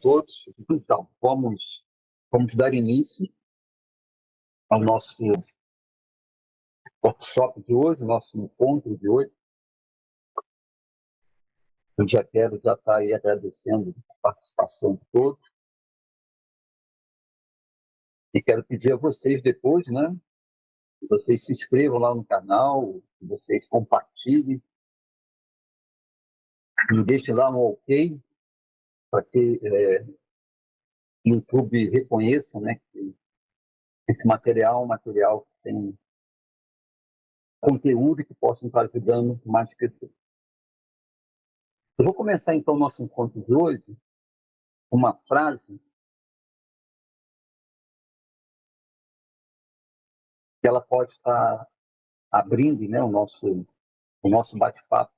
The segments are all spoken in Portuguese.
todos. Então, vamos dar início ao nosso workshop de hoje, nosso encontro de hoje. Eu já quero estar aí agradecendo a participação de todos. E quero pedir a vocês depois, né, que vocês se inscrevam lá no canal, que vocês compartilhem, me deixem lá um ok, para que o YouTube reconheça, né, que esse material é um material que tem conteúdo que possa estar ajudando mais pessoas. Eu vou começar, então, o nosso encontro de hoje com uma frase que ela pode estar abrindo, né, o nosso bate-papo.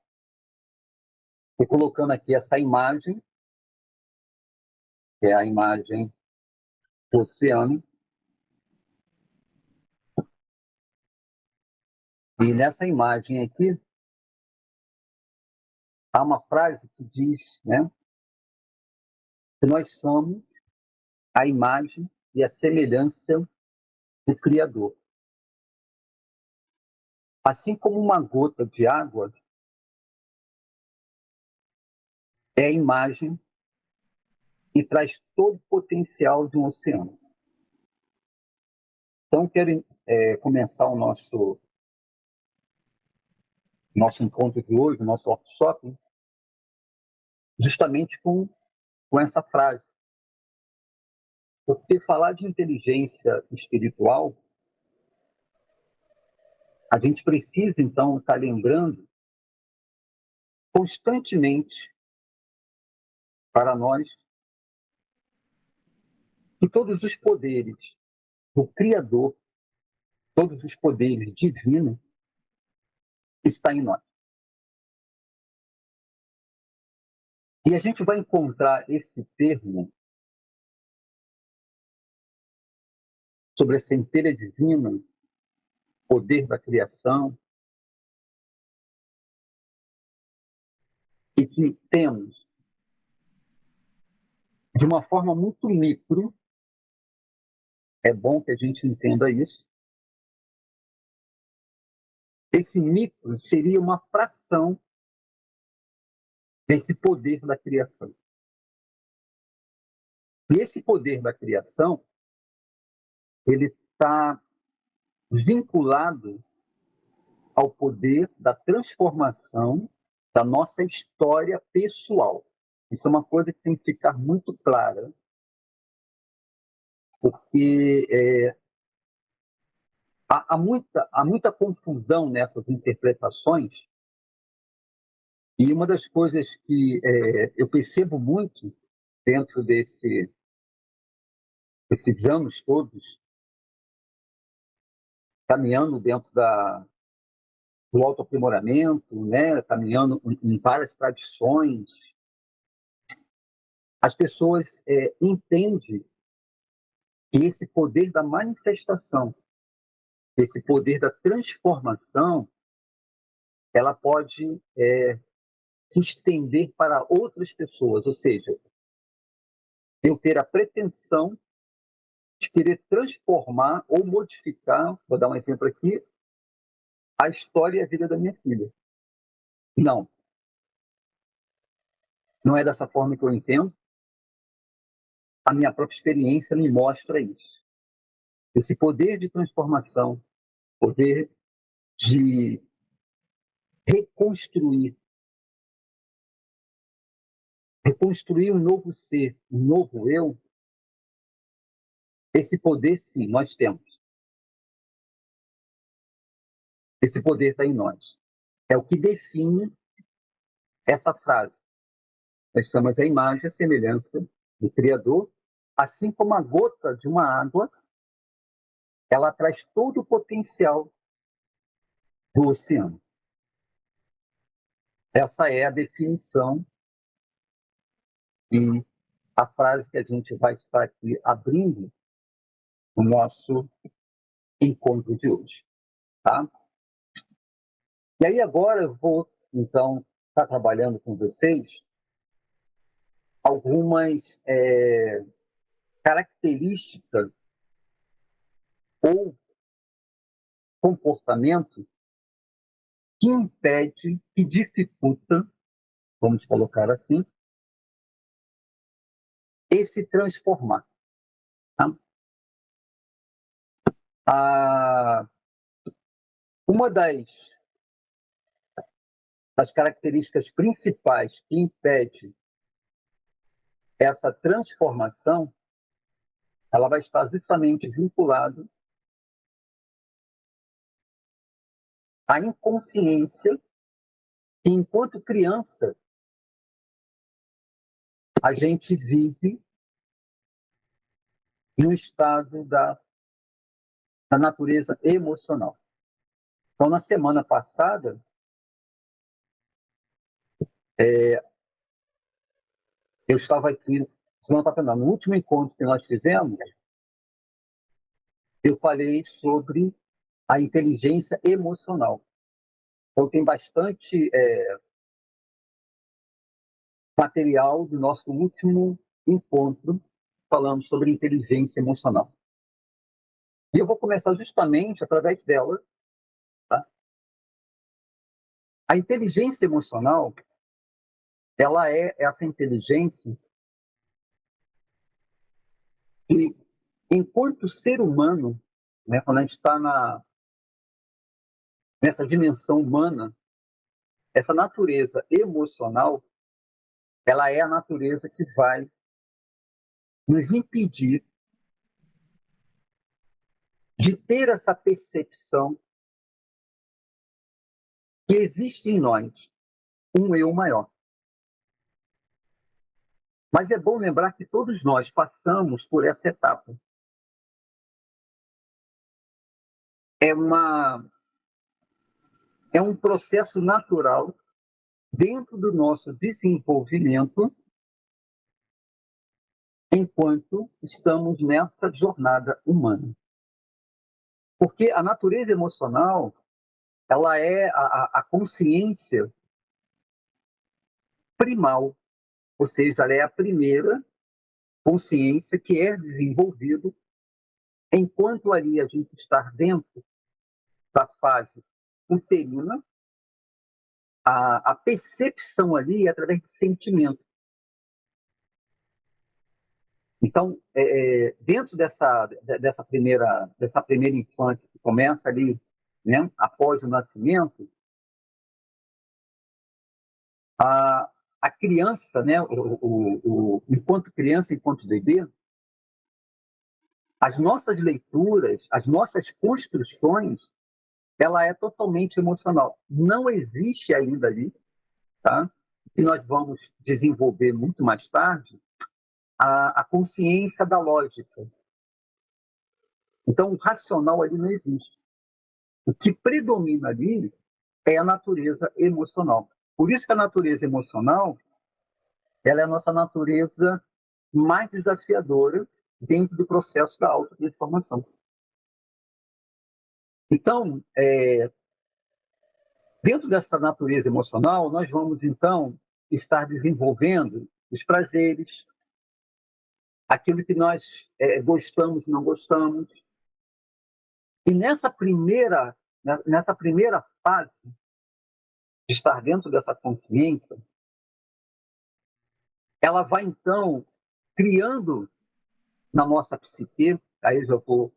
Estou colocando aqui essa imagem, que é a imagem do oceano. E nessa imagem aqui, há uma frase que diz, né, que nós somos a imagem e a semelhança do Criador. Assim como uma gota de água é a imagem e traz todo o potencial de um oceano. Então, quero começar o nosso encontro de hoje, o nosso workshop, justamente com essa frase. Porque falar de inteligência espiritual, a gente precisa, então, estar lembrando constantemente para nós que todos os poderes do Criador, todos os poderes divinos, estão em nós. E a gente vai encontrar esse termo sobre a centelha divina, poder da criação, e que temos, de uma forma muito micro, é bom que a gente entenda isso, esse micro seria uma fração desse poder da criação. E esse poder da criação, ele está vinculado ao poder da transformação da nossa história pessoal. Isso é uma coisa que tem que ficar muito clara, porque há muita confusão nessas interpretações, e uma das coisas que eu percebo muito dentro desses anos todos, caminhando dentro do autoaprimoramento, né, caminhando em várias tradições, as pessoas entendem que esse poder da manifestação, esse poder da transformação, ela pode se estender para outras pessoas, ou seja, eu ter a pretensão de querer transformar ou modificar, vou dar um exemplo aqui, a história e a vida da minha filha. Não. Não é dessa forma que eu entendo. A minha própria experiência me mostra isso. Esse poder de transformação, poder de reconstruir um novo ser, um novo eu, esse poder, sim, nós temos. Esse poder está em nós. É o que define essa frase. Nós somos a imagem e a semelhança do Criador, assim como a gota de uma água, ela traz todo o potencial do oceano. Essa é a definição e a frase que a gente vai estar aqui abrindo o nosso encontro de hoje. Tá? E aí agora eu vou, então, estar trabalhando com vocês algumas características ou comportamento que impede, que dificulta, vamos colocar assim, esse transformar. Tá? Uma das características principais que impede essa transformação, ela vai estar justamente vinculada à inconsciência que, enquanto criança, a gente vive no estado da natureza emocional. Então, na semana passada, eu estava aqui, semana passada, não, no último encontro que nós fizemos, eu falei sobre a inteligência emocional. Então, tem bastante material do nosso último encontro falando sobre inteligência emocional. E eu vou começar justamente através dela. Tá? A inteligência emocional, ela é essa inteligência que, enquanto ser humano, né, quando a gente está nessa dimensão humana, essa natureza emocional, ela é a natureza que vai nos impedir de ter essa percepção que existe em nós um eu maior. Mas é bom lembrar que todos nós passamos por essa etapa. É um processo natural dentro do nosso desenvolvimento enquanto estamos nessa jornada humana. Porque a natureza emocional, ela é a consciência primal, ou seja, ela é a primeira consciência que é desenvolvida enquanto ali a gente está dentro da fase uterina, a percepção ali é através de sentimento. Então, dentro dessa primeira infância, que começa ali, né, após o nascimento, a criança, né, enquanto criança, enquanto bebê, as nossas leituras, as nossas construções, ela é totalmente emocional. Não existe ainda ali, tá? E nós vamos desenvolver muito mais tarde, a consciência da lógica. Então, o racional ali não existe. O que predomina ali é a natureza emocional. Por isso que a natureza emocional, ela é a nossa natureza mais desafiadora dentro do processo da autotransformação. Então, dentro dessa natureza emocional, nós vamos, então, estar desenvolvendo os prazeres, aquilo que nós gostamos e não gostamos. E nessa primeira fase de estar dentro dessa consciência, ela vai, então, criando na nossa psique, aí eu já vou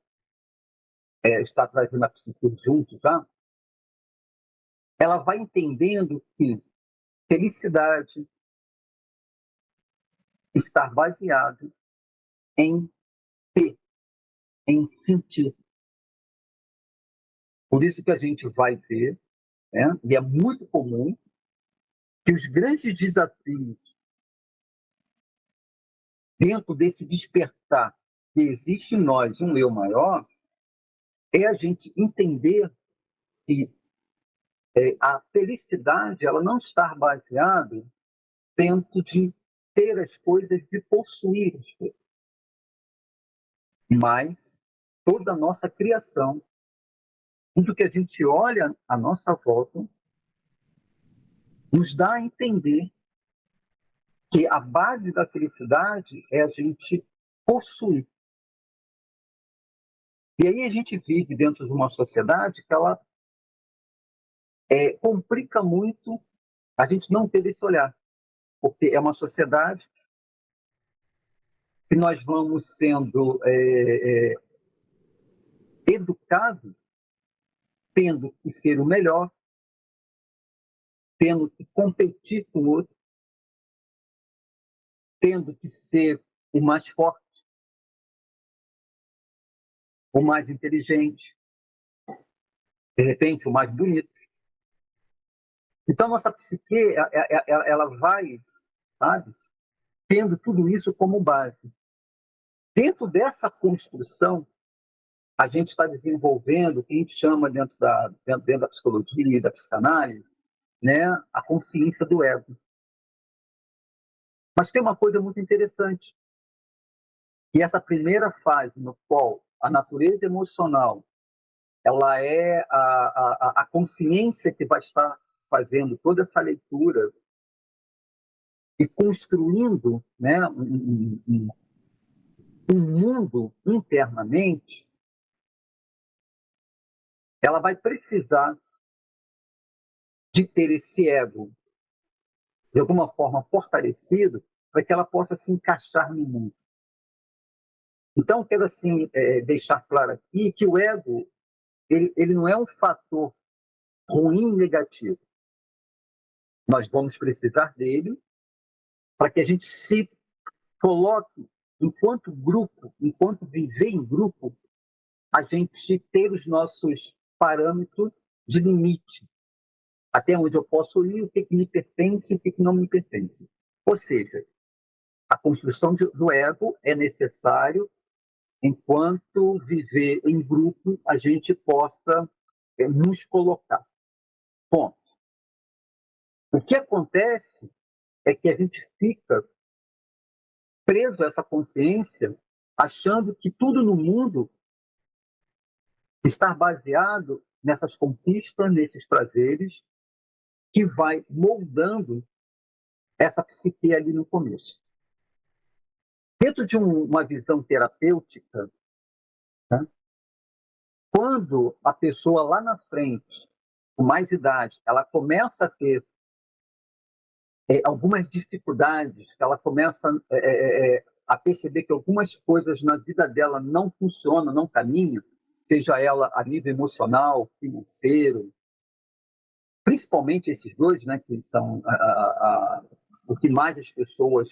estar trazendo a psique junto, tá? Ela vai entendendo que felicidade está baseado em ter, em sentir. Por isso que a gente vai ver, né, e é muito comum, que os grandes desafios dentro desse despertar que existe em nós um eu maior, é a gente entender que a felicidade ela não está baseada dentro de ter as coisas, de possuir as coisas, mas toda a nossa criação, tudo que a gente olha à nossa volta, nos dá a entender que a base da felicidade é a gente possuir. E aí a gente vive dentro de uma sociedade que ela complica muito a gente não ter esse olhar, porque é uma sociedade que nós vamos sendo educados tendo que ser o melhor, tendo que competir com o outro, tendo que ser o mais forte, o mais inteligente, de repente o mais bonito. Então, nossa psique, ela vai, sabe, tendo tudo isso como base. Dentro dessa construção, a gente está desenvolvendo o que a gente chama dentro da psicologia e da psicanálise, né, a consciência do ego. Mas tem uma coisa muito interessante, que essa primeira fase no qual a natureza emocional ela é a consciência que vai estar fazendo toda essa leitura e construindo, né, um mundo internamente, ela vai precisar de ter esse ego, de alguma forma, fortalecido, para que ela possa se encaixar no mundo. Então, quero assim, deixar claro aqui que o ego ele não é um fator ruim, negativo. Nós vamos precisar dele para que a gente se coloque enquanto grupo, enquanto viver em grupo, a gente ter os nossos parâmetros de limite, até onde eu posso ir, o que me pertence e o que não me pertence. Ou seja, a construção do ego é necessário enquanto viver em grupo a gente possa nos colocar. Ponto. O que acontece é que a gente fica preso a essa consciência achando que tudo no mundo está baseado nessas conquistas, nesses prazeres, que vai moldando essa psique ali no começo. Dentro de uma visão terapêutica, né, quando a pessoa lá na frente, com mais idade, ela começa a ter algumas dificuldades, ela começa a perceber que algumas coisas na vida dela não funcionam, não caminham, seja ela a nível emocional, financeiro, principalmente esses dois, né, que são o que mais as pessoas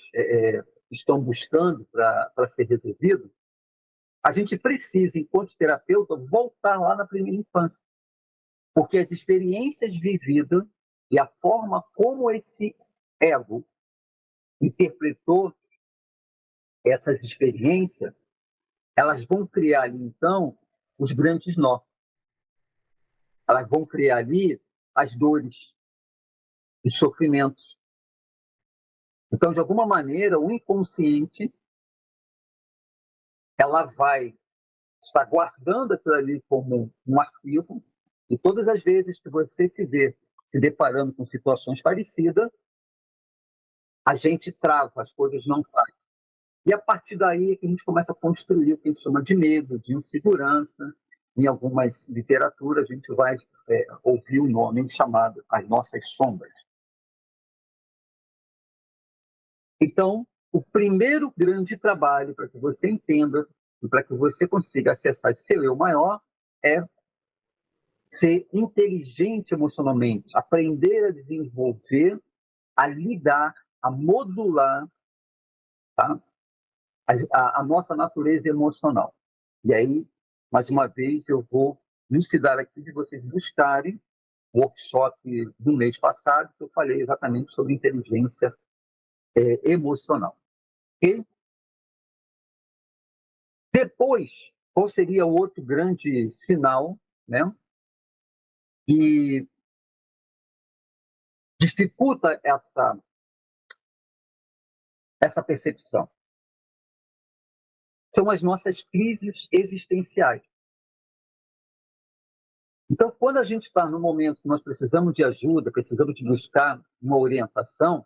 estão buscando para ser resolvido, a gente precisa, enquanto terapeuta, voltar lá na primeira infância. Porque as experiências vividas e a forma como esse ego interpretou essas experiências, elas vão criar ali, então, os grandes nós. Elas vão criar ali as dores, os sofrimentos. Então, de alguma maneira, o inconsciente ela vai estar guardando aquilo ali como um arquivo, e todas as vezes que você se vê se deparando com situações parecidas, a gente trava, as coisas não fazem. E a partir daí é que a gente começa a construir o que a gente chama de medo, de insegurança. Em algumas literaturas a gente vai ouvir o nome chamado As Nossas Sombras. Então, o primeiro grande trabalho para que você entenda e para que você consiga acessar esse seu eu maior é ser inteligente emocionalmente, aprender a desenvolver, a lidar, a modular, tá? a nossa natureza emocional. E aí, mais uma vez, eu vou elucidar aqui de vocês buscarem o workshop do mês passado, que eu falei exatamente sobre inteligência emocional. E depois, qual seria o outro grande sinal, né, que dificulta essa percepção? São as nossas crises existenciais. Então, quando a gente está no momento que nós precisamos de ajuda, precisamos de buscar uma orientação,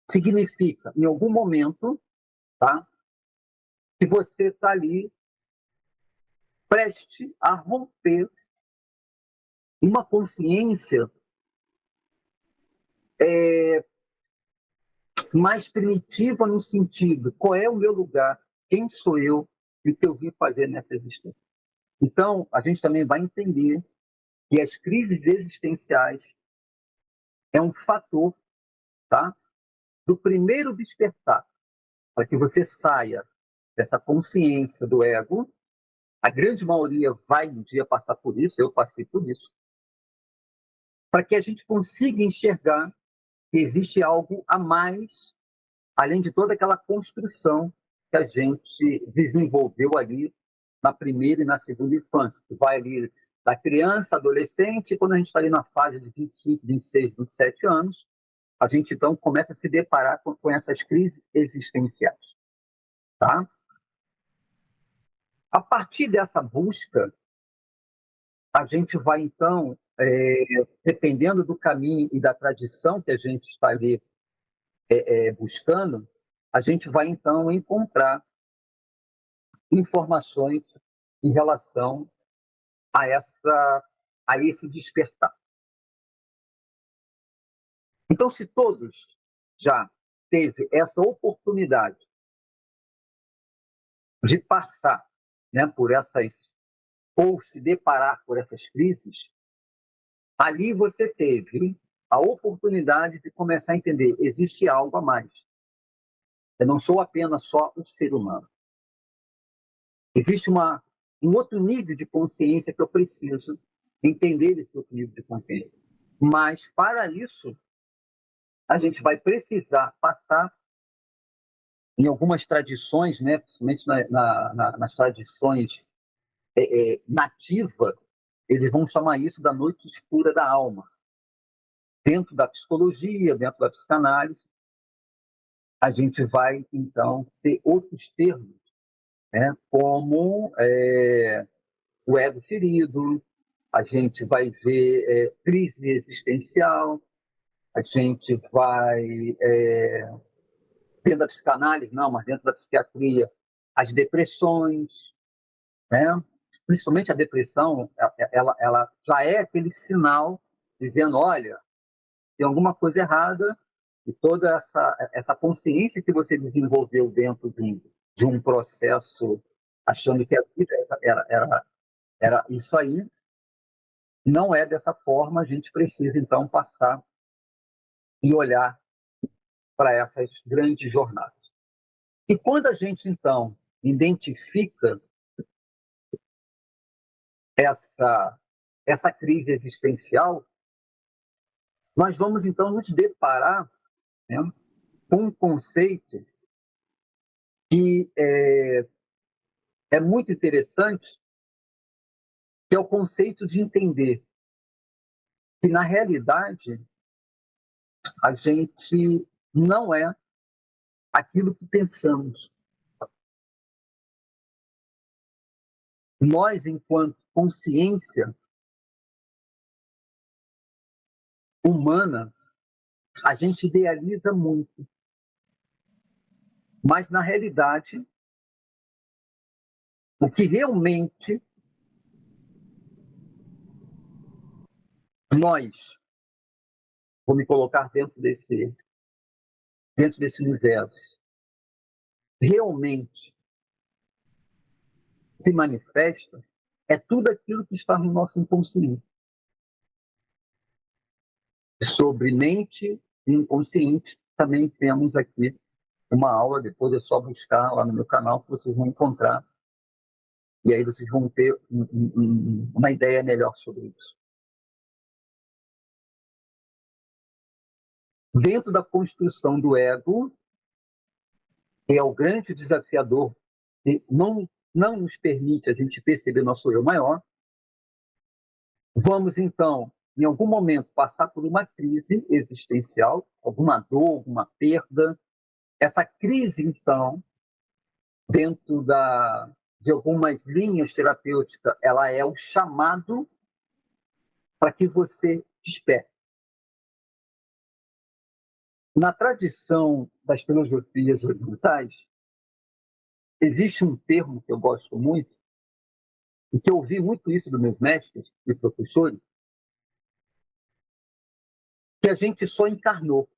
significa, em algum momento, tá, que você está ali preste a romper uma consciência mais primitiva no sentido, qual é o meu lugar, quem sou eu e o que eu vim fazer nessa existência. Então, a gente também vai entender que as crises existenciais é um fator, tá, do primeiro despertar, para que você saia dessa consciência do ego. A grande maioria vai um dia passar por isso, eu passei por isso, para que a gente consiga enxergar que existe algo a mais, além de toda aquela construção que a gente desenvolveu ali na primeira e na segunda infância, que vai ali da criança, adolescente, quando a gente está ali na fase de 25, 26, 27 anos, a gente então começa a se deparar com essas crises existenciais. Tá? A partir dessa busca, a gente vai então, dependendo do caminho e da tradição que a gente está ali buscando, a gente vai então encontrar informações em relação a esse despertar. Então, se todos já teve essa oportunidade de passar, né, por essas, ou se deparar por essas crises, ali você teve a oportunidade de começar a entender, existe algo a mais. Eu não sou apenas só um ser humano. Existe um outro nível de consciência que eu preciso entender esse outro nível de consciência. Mas, para isso, a gente vai precisar passar em algumas tradições, né, principalmente nas tradições nativas, eles vão chamar isso da noite escura da alma. Dentro da psicologia, dentro da psicanálise, a gente vai, então, ter outros termos, né, como o ego ferido, a gente vai ver crise existencial, a gente vai, dentro da psicanálise, não, mas dentro da psiquiatria, as depressões, né? Principalmente a depressão, ela já é aquele sinal dizendo, olha, tem alguma coisa errada e toda essa consciência que você desenvolveu dentro de um processo, achando que a vida era isso aí, não é dessa forma, a gente precisa, então, passar e olhar para essas grandes jornadas. E quando a gente, então, identifica essa crise existencial, nós vamos, então, nos deparar, né, com um conceito que é muito interessante, que é o conceito de entender que, na realidade, a gente não é aquilo que pensamos. Nós, enquanto consciência humana, a gente idealiza muito, mas, na realidade, o que realmente nós, vou me colocar dentro desse universo, realmente se manifesta, é tudo aquilo que está no nosso inconsciente. Sobre mente e inconsciente, também temos aqui uma aula, depois é só buscar lá no meu canal que vocês vão encontrar, e aí vocês vão ter uma ideia melhor sobre isso. Dentro da construção do ego, que é o grande desafiador, que não nos permite a gente perceber nosso eu maior, vamos, então, em algum momento, passar por uma crise existencial, alguma dor, alguma perda. Essa crise, então, dentro de algumas linhas terapêuticas, ela é o chamado para que você desperte. Na tradição das filosofias orientais, existe um termo que eu gosto muito, e que eu ouvi muito isso dos meus mestres e professores, que a gente só encarnou.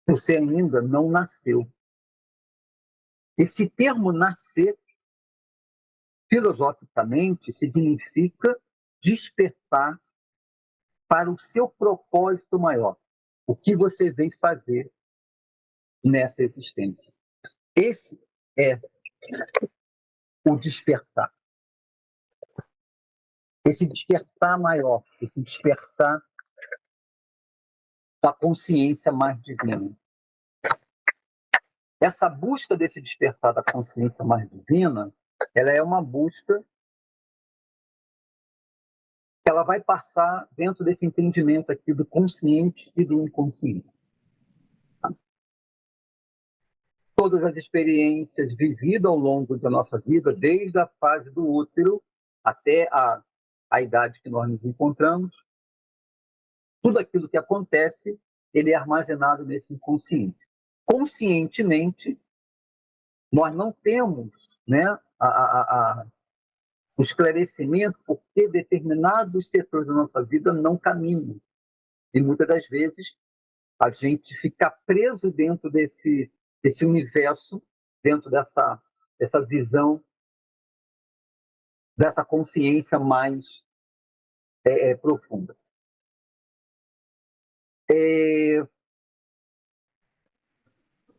Você ainda não nasceu. Esse termo nascer, filosoficamente, significa despertar para o seu propósito maior. O que você vem fazer nessa existência. Esse é o despertar. Esse despertar maior, esse despertar da consciência mais divina. Essa busca desse despertar da consciência mais divina, ela é uma busca que ela vai passar dentro desse entendimento aqui do consciente e do inconsciente. Todas as experiências vividas ao longo da nossa vida, desde a fase do útero até a idade que nós nos encontramos, tudo aquilo que acontece, ele é armazenado nesse inconsciente. Conscientemente, nós não temos, né, o esclarecimento por que determinados setores da nossa vida não caminham. E muitas das vezes a gente fica preso dentro desse universo, dentro dessa visão, dessa consciência mais profunda.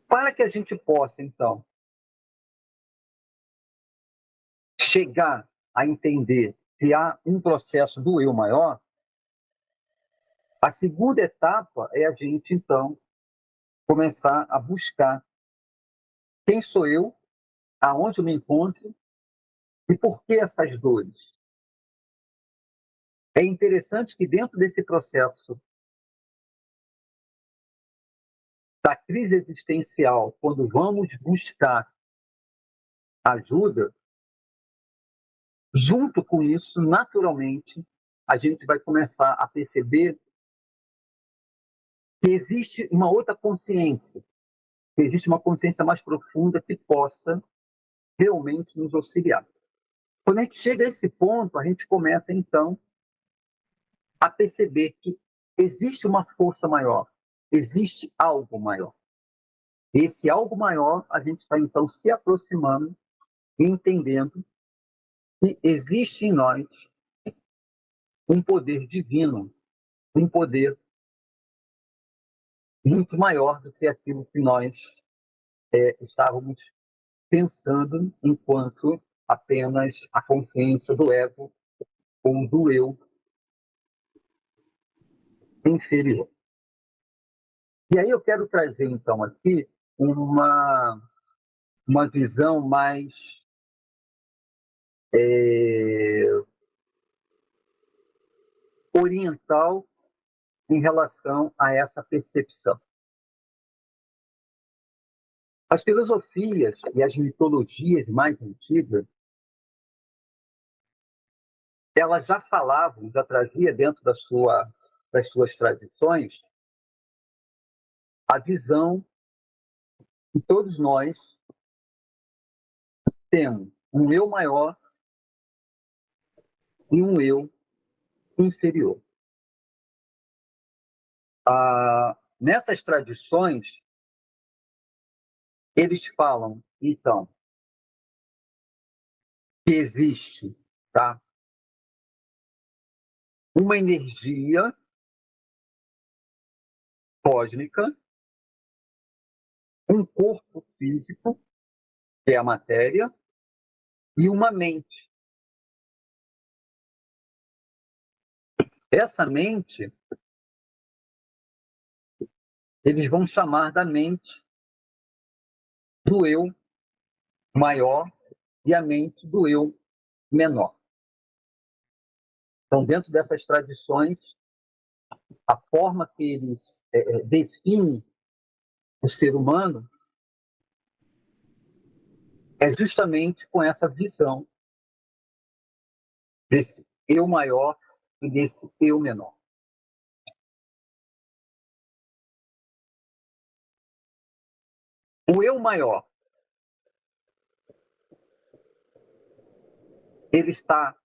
Para que a gente possa, então, chegar a entender que há um processo do eu maior, a segunda etapa é a gente, então, começar a buscar quem sou eu, aonde eu me encontro e por que essas dores. É interessante que dentro desse processo da crise existencial, quando vamos buscar ajuda, junto com isso, naturalmente, a gente vai começar a perceber que existe uma outra consciência, que existe uma consciência mais profunda que possa realmente nos auxiliar. Quando a gente chega a esse ponto, a gente começa, então, a perceber que existe uma força maior, existe algo maior. Esse algo maior, a gente está, então, se aproximando e entendendo que existe em nós um poder divino, um poder muito maior do que aquilo que nós estávamos pensando enquanto apenas a consciência do ego ou do eu inferior. E aí eu quero trazer, então, aqui uma visão mais oriental em relação a essa percepção. As filosofias e as mitologias mais antigas, elas já falavam, já trazia dentro das suas tradições a visão que todos nós temos um eu maior e um eu inferior. Nessas tradições, eles falam, então, que existe, tá, uma energia cósmica, um corpo físico, que é a matéria, e uma mente. Essa mente, eles vão chamar da mente do eu maior e a mente do eu menor. Então, dentro dessas tradições, a forma que eles definem o ser humano é justamente com essa visão desse eu maior e desse eu menor. O eu maior, ele está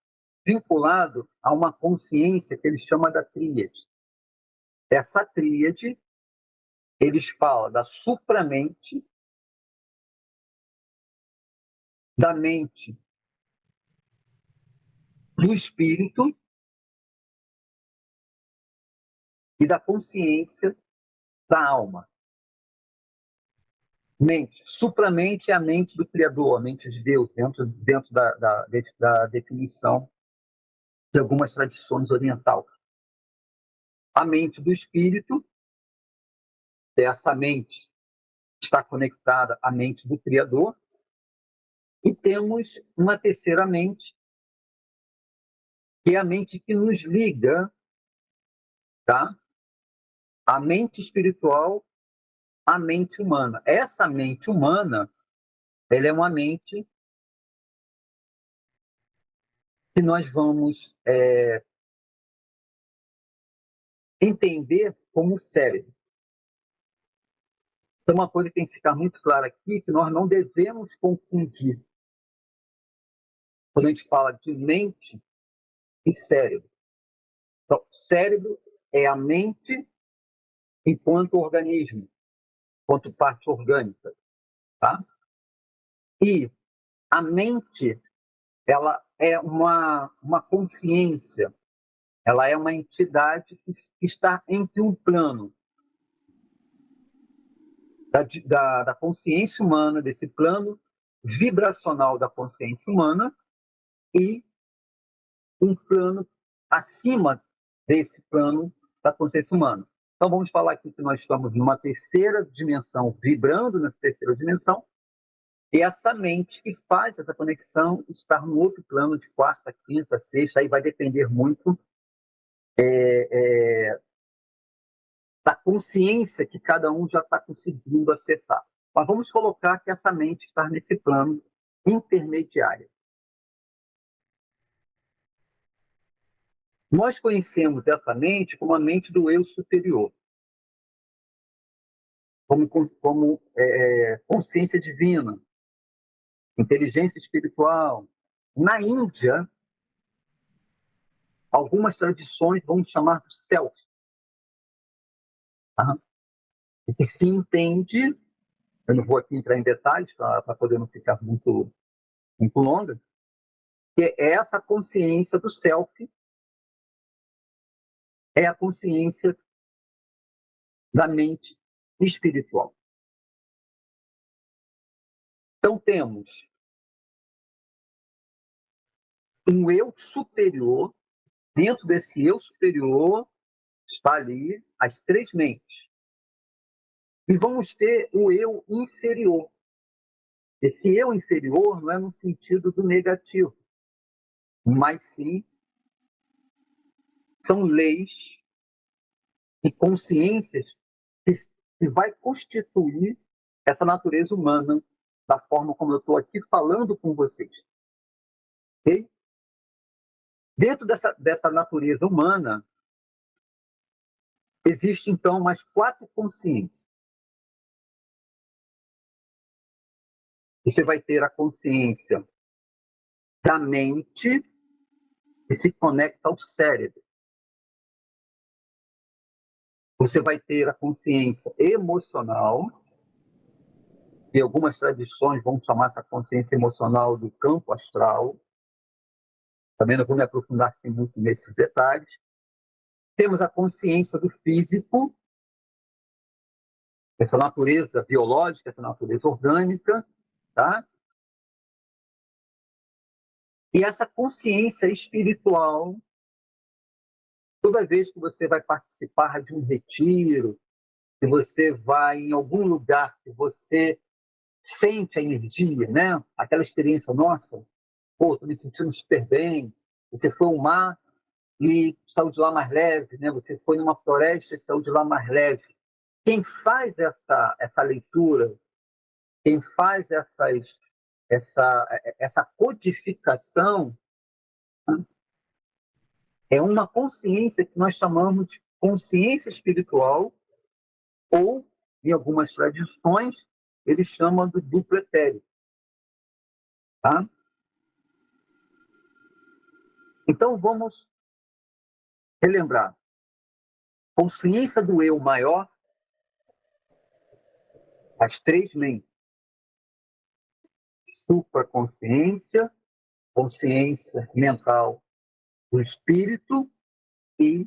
vinculado a uma consciência que ele chama da tríade. Essa tríade, eles falam da supramente, da mente, do espírito e da consciência da alma. Mente. Supramente é a mente do Criador, a mente de Deus, dentro da definição de algumas tradições orientais. A mente do espírito, essa mente está conectada à mente do Criador, e temos uma terceira mente, que é a mente que nos liga, tá? A mente espiritual à mente humana. Essa mente humana, ela é uma mente que nós vamos entender como cérebro. Então, uma coisa que tem que ficar muito clara aqui, que nós não devemos confundir quando a gente fala de mente e cérebro. Então, cérebro é a mente enquanto organismo, enquanto parte orgânica, tá? E a mente, ela é uma consciência, ela é uma entidade que está entre um plano da consciência humana, desse plano vibracional da consciência humana, e um plano acima desse plano da consciência humana. Então, vamos falar aqui que nós estamos numa terceira dimensão, vibrando nessa terceira dimensão, e essa mente que faz essa conexão estar no outro plano de quarta, quinta, sexta, aí vai depender muito da consciência que cada um já está conseguindo acessar. Mas vamos colocar que essa mente está nesse plano intermediário. Nós conhecemos essa mente como a mente do eu superior, como consciência divina, inteligência espiritual. Na Índia, algumas tradições vão chamar de self, tá? Que se entende, eu não vou aqui entrar em detalhes para poder não ficar muito longa, que é essa consciência do self, é a consciência da mente espiritual. Então, temos um eu superior, dentro desse eu superior está ali as três mentes. E vamos ter o eu inferior. Esse eu inferior não é no sentido do negativo, mas sim são leis e consciências que vai constituir essa natureza humana da forma como eu estou aqui falando com vocês. Okay? Dentro dessa natureza humana, existe então mais quatro consciências. Você vai ter a consciência da mente que se conecta ao cérebro. Você vai ter a consciência emocional, e algumas tradições vão chamar essa consciência emocional do campo astral. Também não vou me aprofundar aqui muito nesses detalhes. Temos a consciência do físico, essa natureza biológica, essa natureza orgânica, tá? E essa consciência espiritual, toda vez que você vai participar de um retiro, que você vai em algum lugar que você sente a energia, né? Aquela experiência nossa, pô, tô me sentindo super bem. Você foi ao mar e saiu de lá mais leve, né? Você foi numa floresta e saiu de lá mais leve. Quem faz essa leitura, quem faz essa codificação, né, é uma consciência que nós chamamos de consciência espiritual, ou, em algumas tradições, ele chama do duplo etérico. Tá? Então, vamos relembrar. Consciência do eu maior, as três mentes. Supraconsciência, consciência mental do espírito e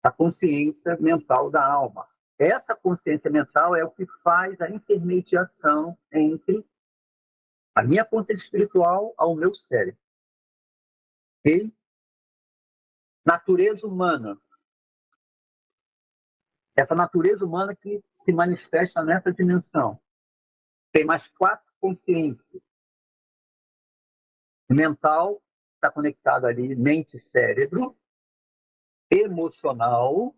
a consciência mental da alma. Essa consciência mental é o que faz a intermediação entre a minha consciência espiritual ao meu cérebro. Ok? Natureza humana. Essa natureza humana que se manifesta nessa dimensão. Tem mais 4 consciências. Mental, está conectado ali, mente e cérebro. Emocional,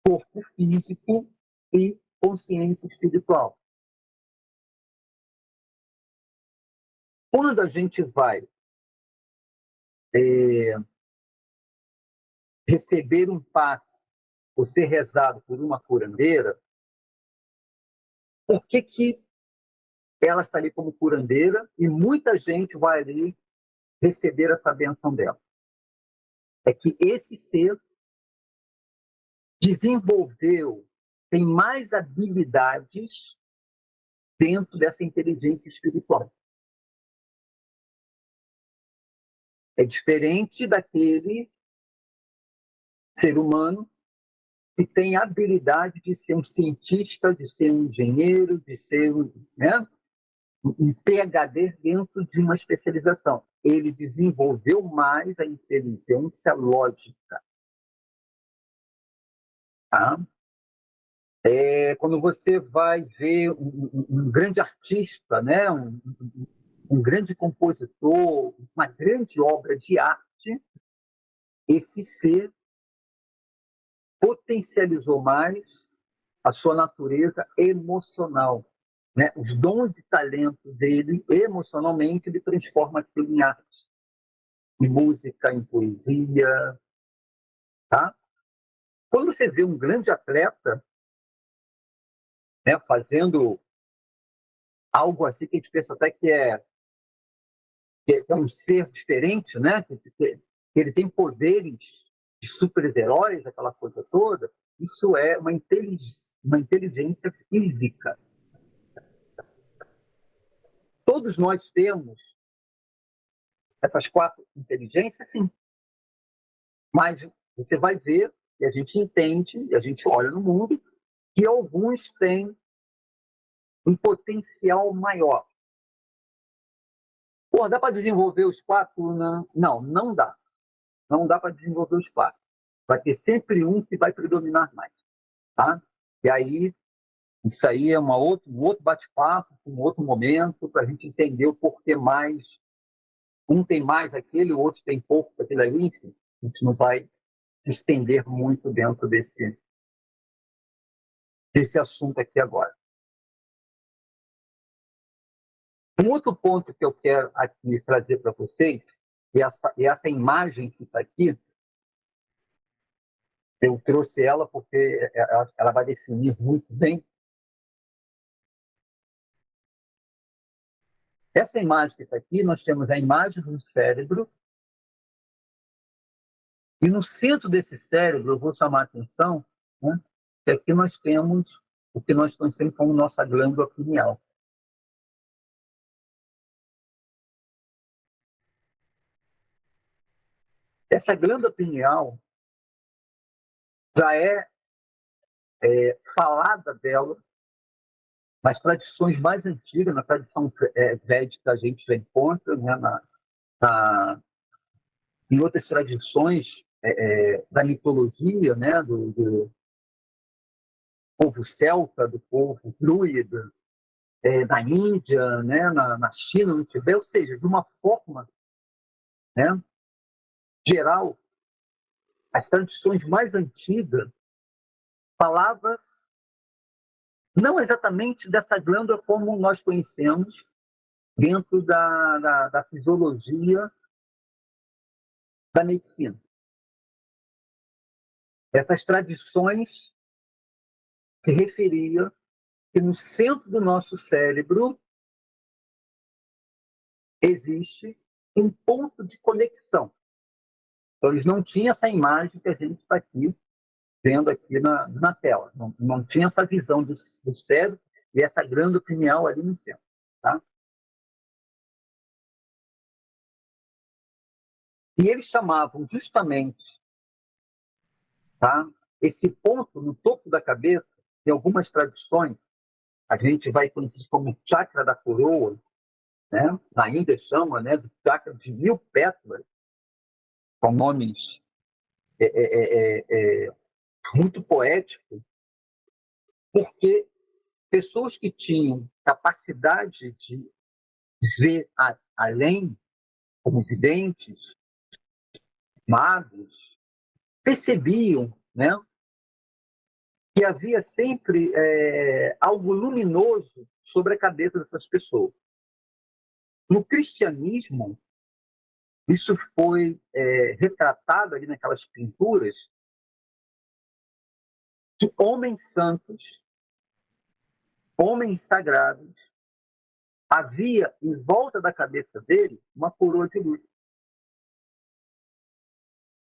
corpo físico e consciência espiritual. Quando a gente vai receber um passe ou ser rezado por uma curandeira, por que ela está ali como curandeira e muita gente vai ali receber essa benção dela? É que esse ser desenvolveu, tem mais habilidades dentro dessa inteligência espiritual. É diferente daquele ser humano que tem a habilidade de ser um cientista, de ser um engenheiro, de ser um PhD dentro de uma especialização. Ele desenvolveu mais a inteligência lógica. Tá? Quando você vai ver um grande artista, né? um grande compositor, uma grande obra de arte, esse ser potencializou mais a sua natureza emocional. Né? Os dons e talentos dele, emocionalmente, ele transforma aquilo em arte, em música, em poesia. Tá? Quando você vê um grande atleta, né, fazendo algo assim que a gente pensa até que é um ser diferente, né? Que ele tem poderes de super-heróis, aquela coisa toda, isso é uma inteligência física. Todos nós temos essas 4 inteligências, sim. Mas você vai ver, e a gente entende, e a gente olha no mundo, que alguns têm um potencial maior. Pô, dá para desenvolver os 4? Não, não dá. Não dá para desenvolver os 4. Vai ter sempre um que vai predominar mais. Tá? E aí, isso aí é um outro bate-papo, um outro momento, para a gente entender o porquê mais. Um tem mais aquele, o outro tem pouco daquele ali, enfim. A gente não vai se estender muito dentro desse assunto aqui agora. Um outro ponto que eu quero aqui trazer para vocês, e essa imagem que está aqui, eu trouxe ela porque ela vai definir muito bem. Essa imagem que está aqui, nós temos a imagem do cérebro, e no centro desse cérebro, eu vou chamar a atenção, né, que aqui nós temos o que nós conhecemos como nossa glândula pineal. Essa glândula pineal já falada dela nas tradições mais antigas, na tradição védica a gente já encontra, né, em outras tradições da mitologia, né, do povo celta, do povo druida, na Índia, né, na China, no Tibete, ou seja, de uma forma, né, geral, as tradições mais antigas falavam não exatamente dessa glândula como nós conhecemos dentro da fisiologia da medicina. Essas tradições se referiam que no centro do nosso cérebro existe um ponto de conexão. Então, eles não tinham essa imagem que a gente está aqui vendo aqui na tela. Não tinha essa visão do cérebro e essa glândula pineal ali no centro. Tá? E eles chamavam justamente, tá, esse ponto no topo da cabeça, em algumas tradições, a gente vai conhecer como chakra da coroa, né? Na Índia chama, né, do chakra de 1000 pétalas, com nomes muito poéticos, porque pessoas que tinham capacidade de ver além, como videntes, magos, percebiam, né, que havia sempre algo luminoso sobre a cabeça dessas pessoas. No cristianismo, isso foi retratado ali naquelas pinturas de homens santos, homens sagrados. Havia em volta da cabeça dele uma coroa de luz.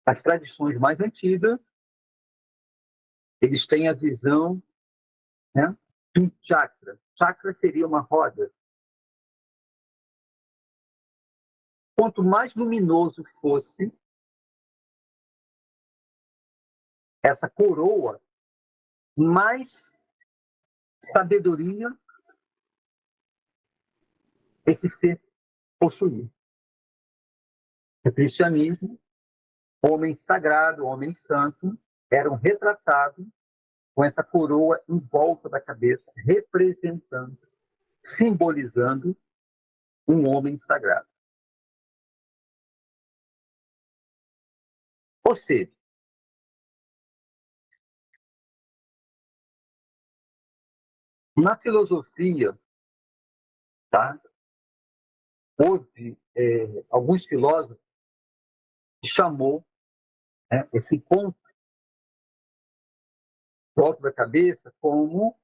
As tradições mais antigas, eles têm a visão, né, de um chakra. Chakra seria uma roda. Quanto mais luminoso fosse essa coroa, mais sabedoria esse ser possuía. No cristianismo, homem sagrado, homem santo, eram retratados com essa coroa em volta da cabeça, representando, simbolizando um homem sagrado. Ou seja, na filosofia, tá, houve alguns filósofos que chamou, né, esse ponto volta da cabeça como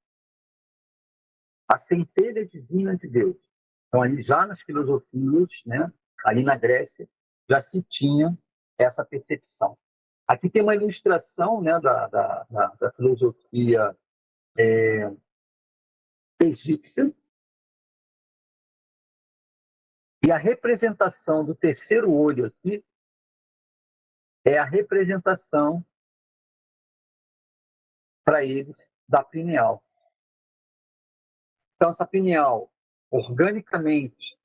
a centelha divina de Deus. Então, ali já nas filosofias, né, ali na Grécia, já se tinha essa percepção. Aqui tem uma ilustração, né, da filosofia egípcia, e a representação do terceiro olho aqui é a representação para eles da pineal. Então, essa pineal, organicamente,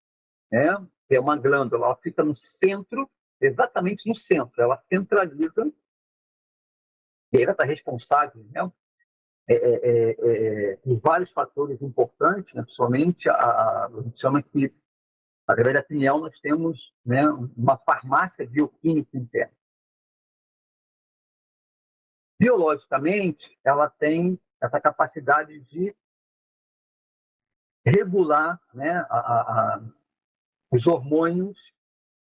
né, é uma glândula, ela fica no centro, exatamente no centro, ela centraliza, e ela está responsável, né, por vários fatores importantes, né, principalmente a gente chama que, através da pineal, nós temos, né, uma farmácia bioquímica interna. Biologicamente, ela tem essa capacidade de regular, né, os hormônios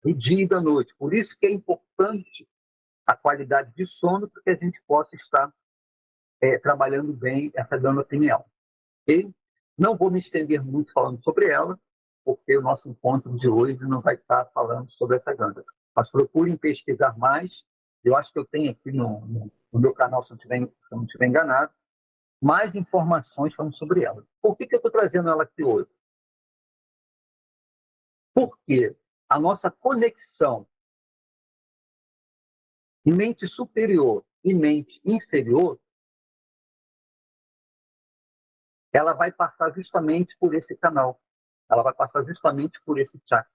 do dia e da noite. Por isso que é importante a qualidade de sono, para que a gente possa estar trabalhando bem essa glândula pineal. Okay? Não vou me estender muito falando sobre ela, porque o nosso encontro de hoje não vai estar falando sobre essa glândula. Mas procurem pesquisar mais. Eu acho que eu tenho aqui no meu canal, se eu não estiver enganado, mais informações falando sobre ela. Por que eu estou trazendo ela aqui hoje? Porque a nossa conexão mente superior e mente inferior, ela vai passar justamente por esse canal. Ela vai passar justamente por esse chakra.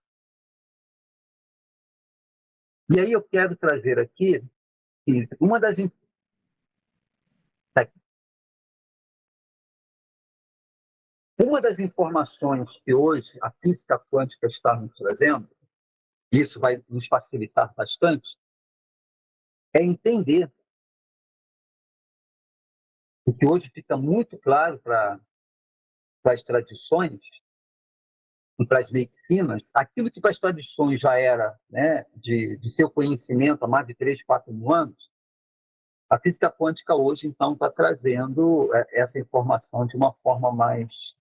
E aí eu quero trazer aqui que uma das informações que hoje a física quântica está nos trazendo, e isso vai nos facilitar bastante, é entender o que hoje fica muito claro para as tradições e para as medicinas, aquilo que para as tradições já era, né, de seu conhecimento há mais de 3, 4 mil anos, A física quântica hoje, então, está trazendo essa informação de uma forma mais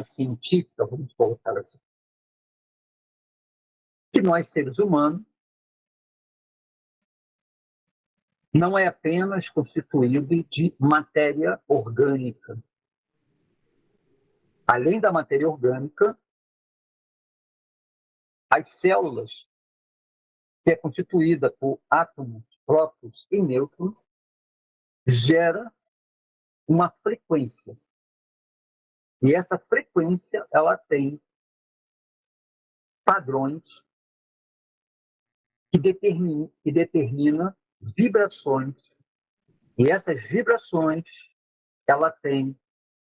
científica, vamos colocar assim. Que nós, seres humanos, não é apenas constituído de matéria orgânica. Além da matéria orgânica, as células, que é constituída por átomos, prótons e nêutrons, gera uma frequência. E essa frequência, ela tem padrões que determina vibrações. E essas vibrações, ela tem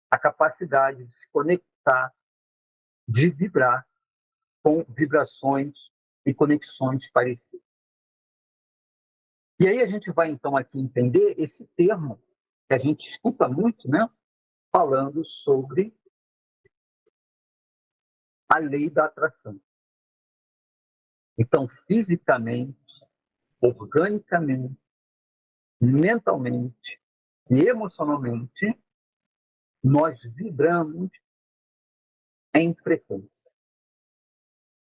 a capacidade de se conectar, de vibrar com vibrações e conexões parecidas. E aí a gente vai, então, aqui entender esse termo que a gente escuta muito, né? Falando sobre a lei da atração. Então, fisicamente, organicamente, mentalmente e emocionalmente, nós vibramos em frequência.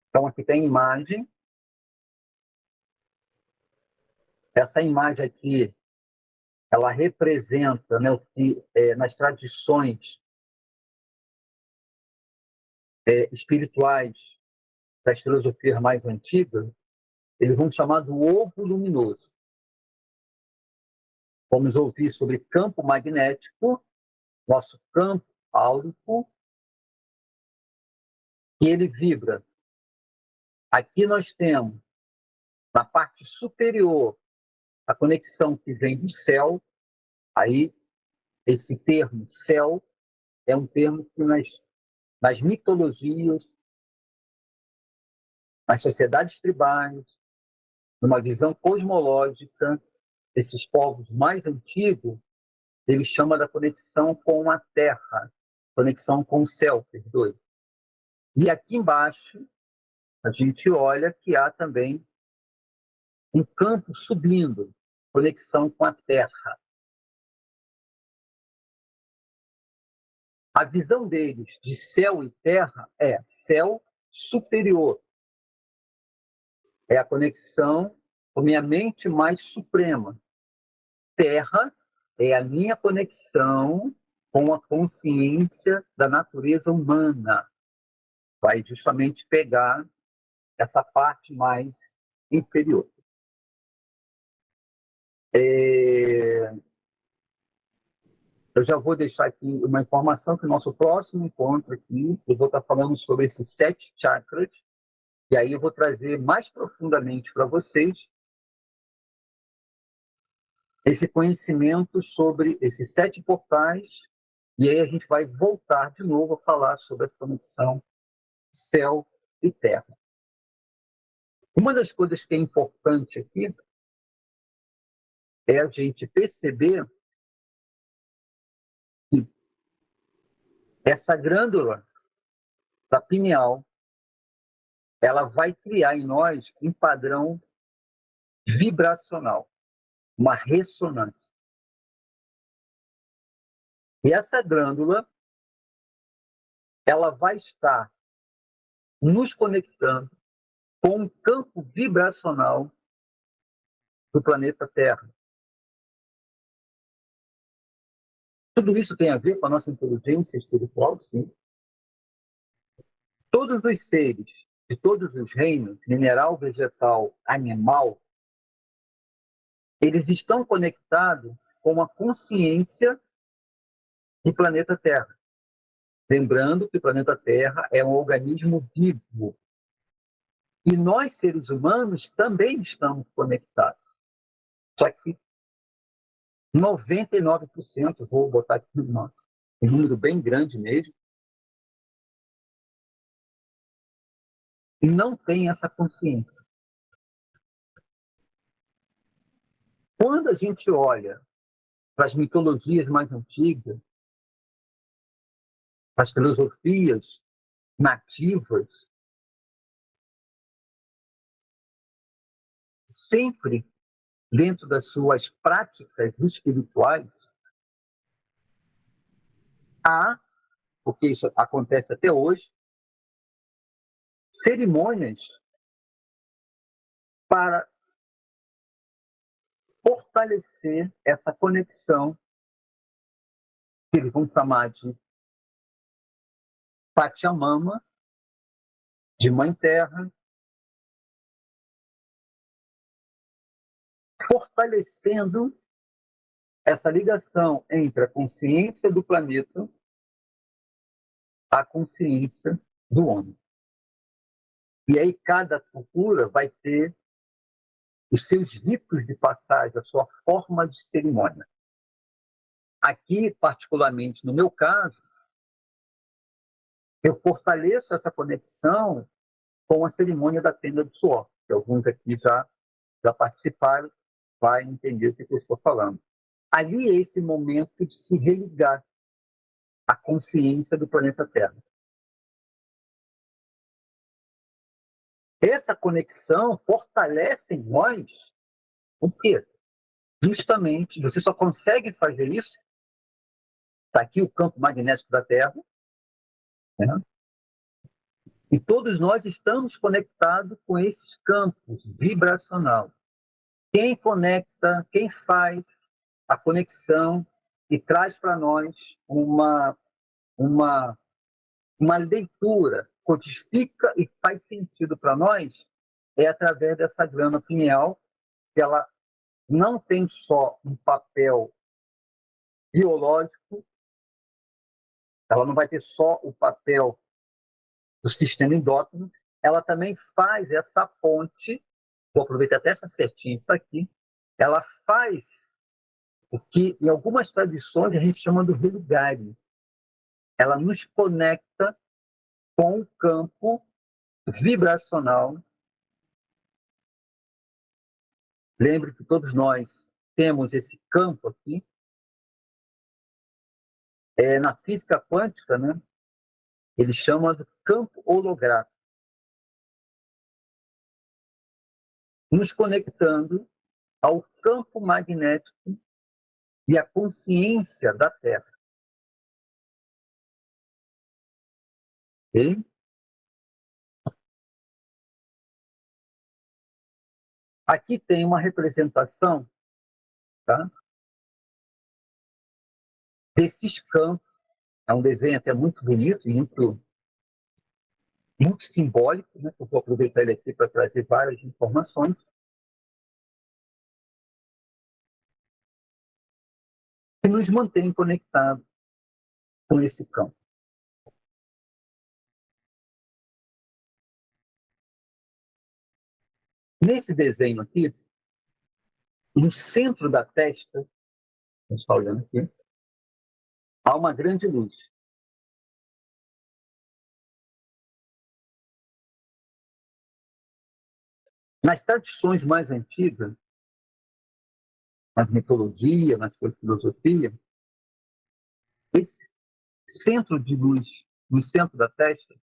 Então, aqui tem a imagem. Essa imagem aqui, ela representa, né, o que nas tradições espirituais das filosofias mais antigas, eles vão chamar do ovo luminoso. Vamos ouvir sobre campo magnético, nosso campo áurico, e ele vibra. Aqui nós temos, na parte superior, a conexão que vem do céu. Aí, esse termo céu é um termo que nas mitologias, nas sociedades tribais, numa visão cosmológica, esses povos mais antigos, ele chama da conexão com a Terra, conexão com o céu, perdoe. E aqui embaixo, a gente olha que há também um campo subindo, conexão com a Terra. A visão deles de céu e terra é céu superior. É a conexão com minha mente mais suprema. Terra é a minha conexão com a consciência da natureza humana. Vai justamente pegar essa parte mais inferior. Eu já vou deixar aqui uma informação que o nosso próximo encontro aqui, eu vou estar falando sobre esses 7 chakras, e aí eu vou trazer mais profundamente para vocês esse conhecimento sobre esses 7 portais, e aí a gente vai voltar de novo a falar sobre essa conexão céu e terra. Uma das coisas que é importante aqui é a gente perceber que essa glândula da pineal, ela vai criar em nós um padrão vibracional, uma ressonância. E essa glândula, ela vai estar nos conectando com o campo vibracional do planeta Terra. Tudo isso tem a ver com a nossa inteligência espiritual, sim. Todos os seres de todos os reinos, mineral, vegetal, animal, eles estão conectados com a consciência do planeta Terra. Lembrando que o planeta Terra é um organismo vivo. E nós, seres humanos, também estamos conectados. Só que 99%, vou botar aqui um número bem grande mesmo, não tem essa consciência. Quando a gente olha para as mitologias mais antigas, as filosofias nativas, sempre dentro das suas práticas espirituais, há, porque isso acontece até hoje, cerimônias para fortalecer essa conexão que eles vão chamar de Pachamama, de Mãe Terra, fortalecendo essa ligação entre a consciência do planeta, a consciência do homem. E aí cada cultura vai ter os seus ritos de passagem, a sua forma de cerimônia. Aqui, particularmente no meu caso, eu fortaleço essa conexão com a cerimônia da tenda do suor, que alguns aqui já participaram, vai entender o que eu estou falando. Ali é esse momento de se religar à consciência do planeta Terra. Essa conexão fortalece em nós o quê? Justamente, você só consegue fazer isso, está aqui o campo magnético da Terra, né? E todos nós estamos conectados com esses campos vibracional. Quem conecta, quem faz a conexão e traz para nós uma leitura, codifica e faz sentido para nós, é através dessa glândula pineal, que ela não tem só um papel biológico, ela não vai ter só o papel do sistema endócrino, ela também faz essa ponte, vou aproveitar até essa setinha que está aqui, ela faz o que em algumas tradições a gente chama do religare. Ela nos conecta com o campo vibracional. Lembre que todos nós temos esse campo aqui. Na física quântica, né, ele chama de campo holográfico. Nos conectando ao campo magnético e à consciência da Terra. Okay? Aqui tem uma representação, tá, desses campos. É um desenho até muito bonito e muito simbólico, né? Eu vou aproveitar ele aqui para trazer várias informações. Que nos mantém conectados com esse campo. Nesse desenho aqui, no centro da testa, a gente está olhando aqui, há uma grande luz. Nas tradições mais antigas, na mitologia, na filosofia, esse centro de luz no centro da testa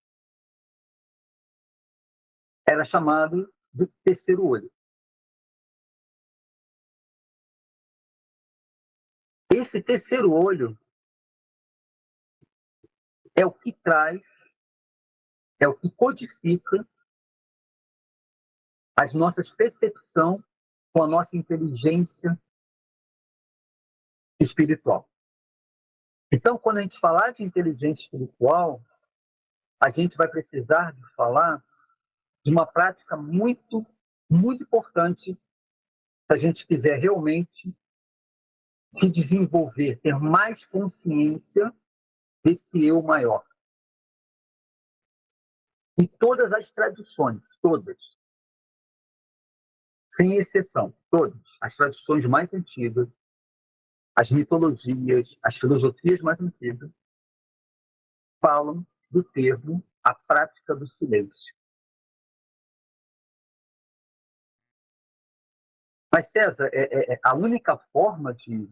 era chamado de terceiro olho. Esse terceiro olho é o que traz, é o que codifica as nossas percepções com a nossa inteligência espiritual. Então, quando a gente falar de inteligência espiritual, a gente vai precisar de falar de uma prática muito, muito importante se a gente quiser realmente se desenvolver, ter mais consciência desse eu maior. E todas as tradições, todas, sem exceção, todas, as tradições mais antigas, as mitologias, as filosofias mais antigas, falam do termo a prática do silêncio. Mas, César, a única forma de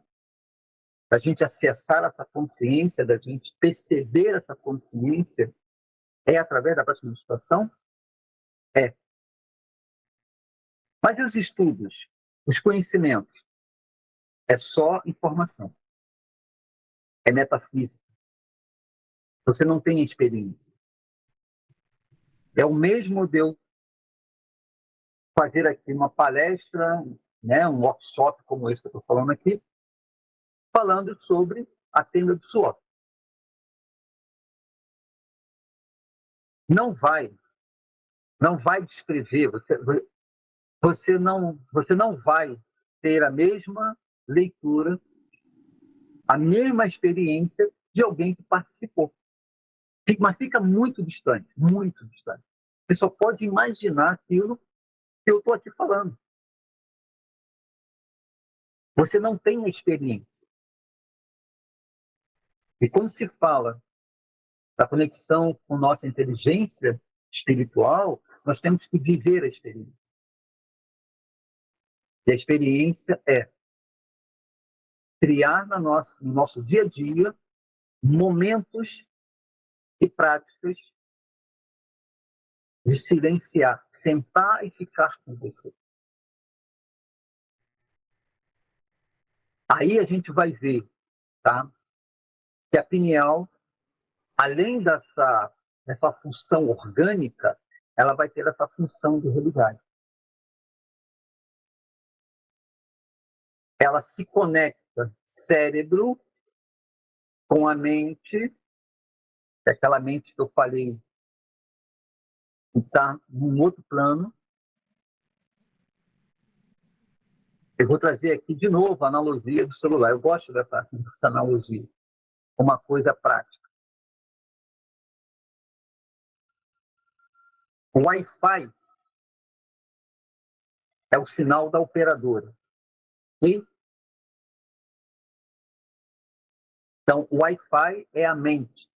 a gente acessar essa consciência, da gente perceber essa consciência, é através da prática de meditação? É. Mas e os estudos Os conhecimentos é só informação, é metafísica. Você não tem experiência. É o mesmo de eu fazer aqui uma palestra, né, um workshop como esse que eu estou falando aqui, falando sobre a tenda do suor. Não vai descrever, você não vai ter a mesma leitura, a mesma experiência de alguém que participou. Mas fica muito distante, muito distante. Você só pode imaginar aquilo que eu estou aqui falando. Você não tem a experiência. E quando se fala da conexão com nossa inteligência espiritual, nós temos que viver a experiência. E a experiência é criar no nosso dia a dia momentos e práticas de silenciar, sentar e ficar com você. Aí a gente vai ver, tá, que a pineal, além dessa função orgânica, ela vai ter essa função de realidade. Ela se conecta cérebro com a mente, aquela mente que eu falei que está num outro plano. Eu vou trazer aqui de novo a analogia do celular. Eu gosto dessa analogia, uma coisa prática. O Wi-Fi é o sinal da operadora. E, então, o Wi-Fi é a mente,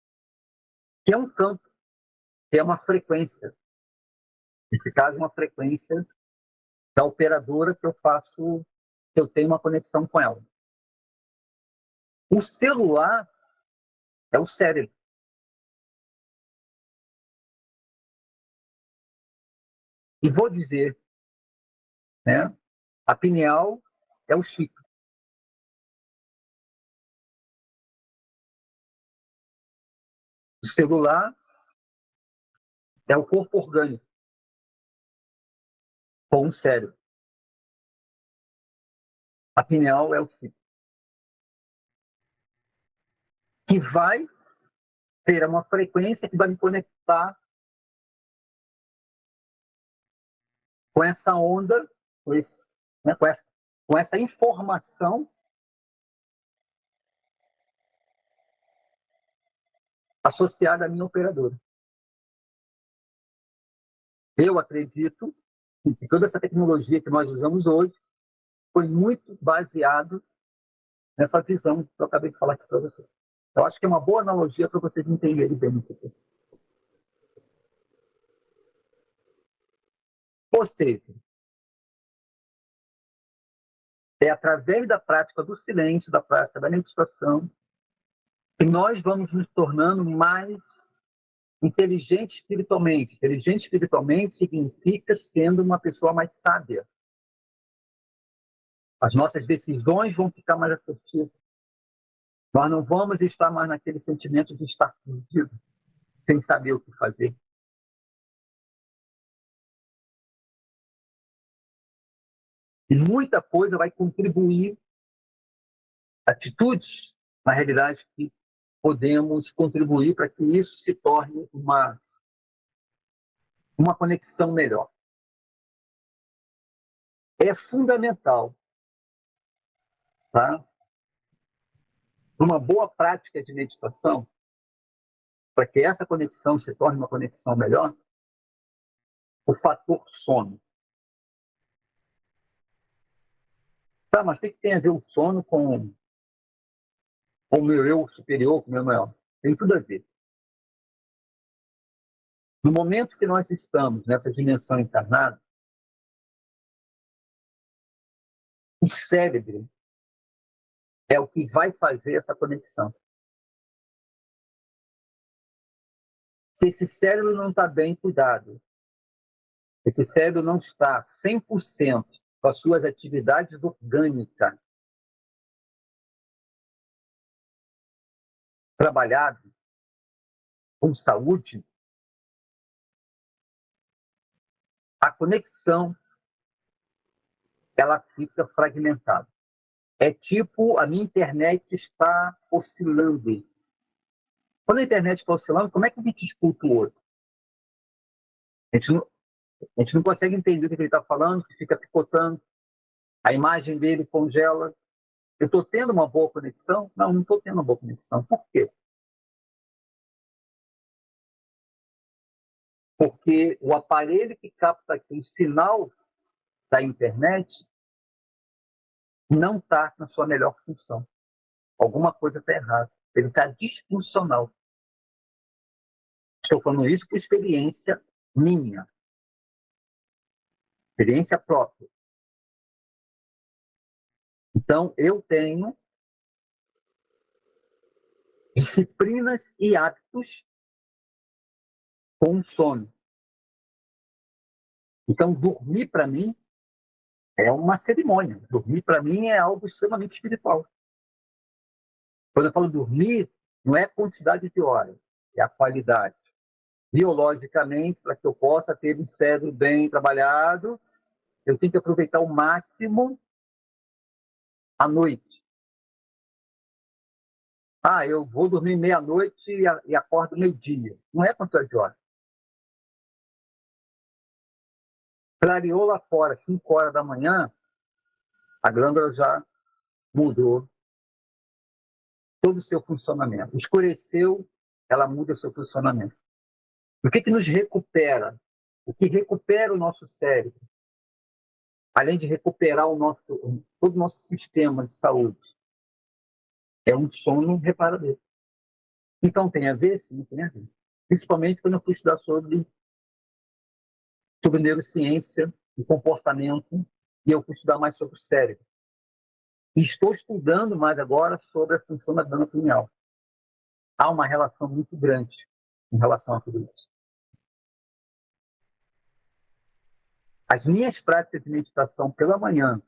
que é um campo, que é uma frequência. Nesse caso, uma frequência da operadora que eu tenho uma conexão com ela. O celular é o cérebro. E vou dizer, né, a pineal é o chip. O celular é o corpo orgânico com o cérebro. A pineal é o chip. Que vai ter uma frequência que vai me conectar com essa onda, né, com essa informação associada à minha operadora. Eu acredito que toda essa tecnologia que nós usamos hoje foi muito baseado nessa visão que eu acabei de falar aqui para você. Eu acho que é uma boa analogia para vocês entenderem bem isso aqui. Ou seja, é através da prática do silêncio, da prática da meditação, que nós vamos nos tornando mais inteligentes espiritualmente. Inteligente espiritualmente significa sendo uma pessoa mais sábia. As nossas decisões vão ficar mais assertivas. Nós não vamos estar mais naquele sentimento de estar perdido, sem saber o que fazer. E muita coisa vai contribuir, atitudes, na realidade, que podemos contribuir para que isso se torne uma conexão melhor. É fundamental, tá? Uma boa prática de meditação, para que essa conexão se torne uma conexão melhor, o fator sono. Tá, mas o que tem a ver o sono com o meu eu superior, com o meu maior? Tem tudo a ver. No momento que nós estamos nessa dimensão encarnada, o cérebro é o que vai fazer essa conexão. Se esse cérebro não está bem cuidado, esse cérebro não está 100% com as suas atividades orgânicas, trabalhado com saúde, a conexão ela fica fragmentada. É tipo a minha internet está oscilando. Quando a internet está oscilando, como é que a gente escuta o outro? A gente não consegue entender o que ele está falando, que fica picotando, a imagem dele congela. Eu estou tendo uma boa conexão? Não, não estou tendo uma boa conexão. Por quê? Porque o aparelho que capta aqui o sinal da internet não está na sua melhor função. Alguma coisa está errada. Ele está disfuncional. Estou falando isso por experiência minha, experiência própria. Então, eu tenho disciplinas e hábitos com sono. Então, dormir para mim é uma cerimônia. Dormir para mim é algo extremamente espiritual. Quando eu falo dormir, não é a quantidade de horas, é a qualidade. Biologicamente, para que eu possa ter um cérebro bem trabalhado, eu tenho que aproveitar ao máximo a noite. Eu vou dormir meia-noite e acordo meio-dia. Não é quantidade de horas. Clareou lá fora, 5 horas da manhã, a glândula já mudou todo o seu funcionamento. Escureceu, ela muda o seu funcionamento. O que nos recupera? O que recupera o nosso cérebro, além de recuperar todo o nosso sistema de saúde, é um sono reparador. Então, tem a ver? Sim, tem a ver. Principalmente quando eu fui estudar sobre neurociência e comportamento, e eu fui estudar mais sobre o cérebro. E estou estudando mais agora sobre a função da glândula pineal. Há uma relação muito grande em relação a tudo isso. As minhas práticas de meditação pela manhã,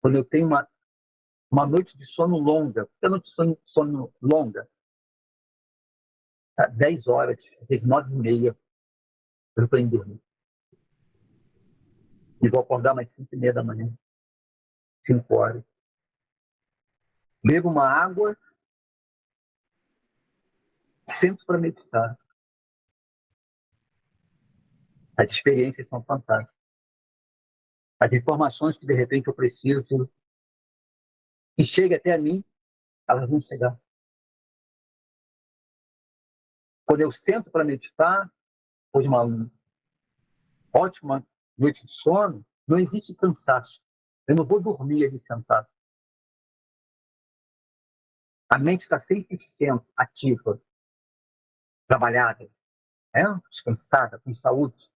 quando eu tenho uma noite de sono longa, porque a noite de sono longa, 10 horas, às vezes 9h30, eu estou indo dormir. E vou acordar mais 5h30 da manhã, 5 horas. Bebo uma água, sento para meditar. As experiências são fantásticas. As informações que de repente eu preciso que chegue até a mim, elas vão chegar. Quando eu sento para meditar, depois de uma ótima noite de sono, não existe cansaço. Eu não vou dormir ali sentado. A mente está 100% ativa, trabalhada, descansada, com saúde.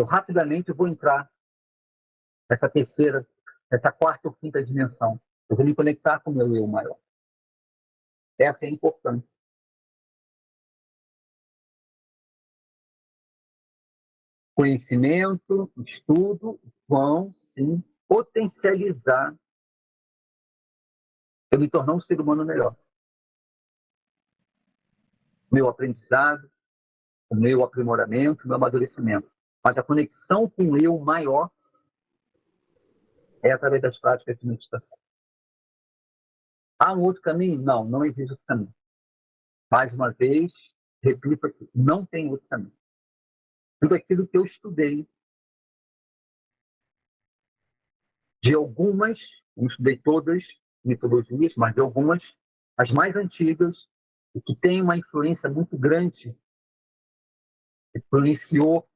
Rapidamente eu vou entrar nessa terceira, nessa quarta ou quinta dimensão. Eu vou me conectar com o meu eu maior. Essa é a importância. Conhecimento, estudo vão, sim, potencializar eu me tornar um ser humano melhor. Meu aprendizado, o meu aprimoramento, o meu amadurecimento. Mas a conexão com o eu maior é através das práticas de meditação. Há um outro caminho? Não, não existe outro caminho. Mais uma vez, repito aqui, não tem outro caminho. Tudo aquilo que eu estudei, de algumas, não estudei todas metodologias, mas de algumas, as mais antigas, e que têm uma influência muito grande, influenciou,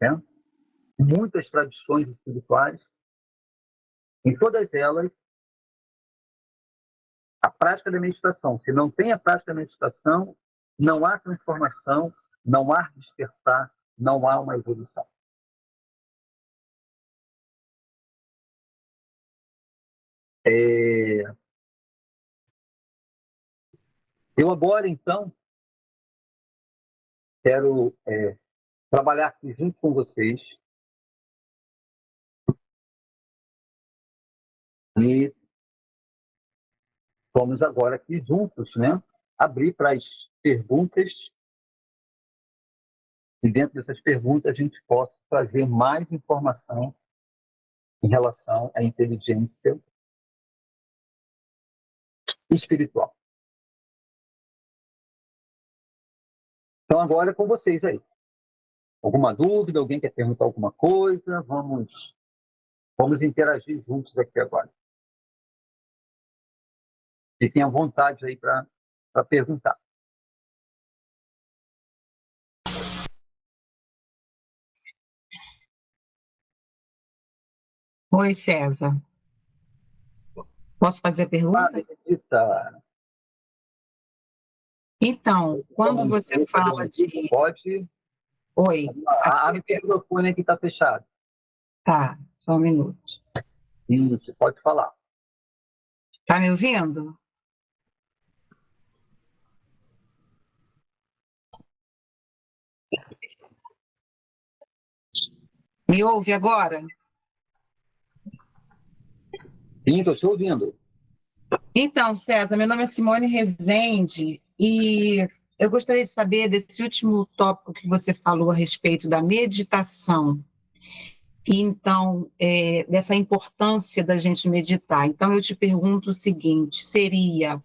né, muitas tradições espirituais. Em todas elas, a prática da meditação. Se não tem a prática da meditação, não há transformação, não há despertar, não há uma evolução. Eu agora, então, quero trabalhar aqui junto com vocês e vamos agora aqui juntos, né, abrir para as perguntas e dentro dessas perguntas a gente possa trazer mais informação em relação à inteligência espiritual. Então agora é com vocês aí. Alguma dúvida? Alguém quer perguntar alguma coisa? Vamos interagir juntos aqui agora. Fiquem à vontade aí para perguntar. Oi, César. Posso fazer a pergunta? Benedita. Então, quando você fala de... Pode. Oi. Abre o microfone aqui, está fechado. Tá, só um minuto. Isso, pode falar. Tá me ouvindo? Me ouve agora? Sim, estou te ouvindo. Então, César, meu nome é Simone Rezende e eu gostaria de saber desse último tópico que você falou a respeito da meditação. Então, dessa importância da gente meditar. Então, eu te pergunto o seguinte: seria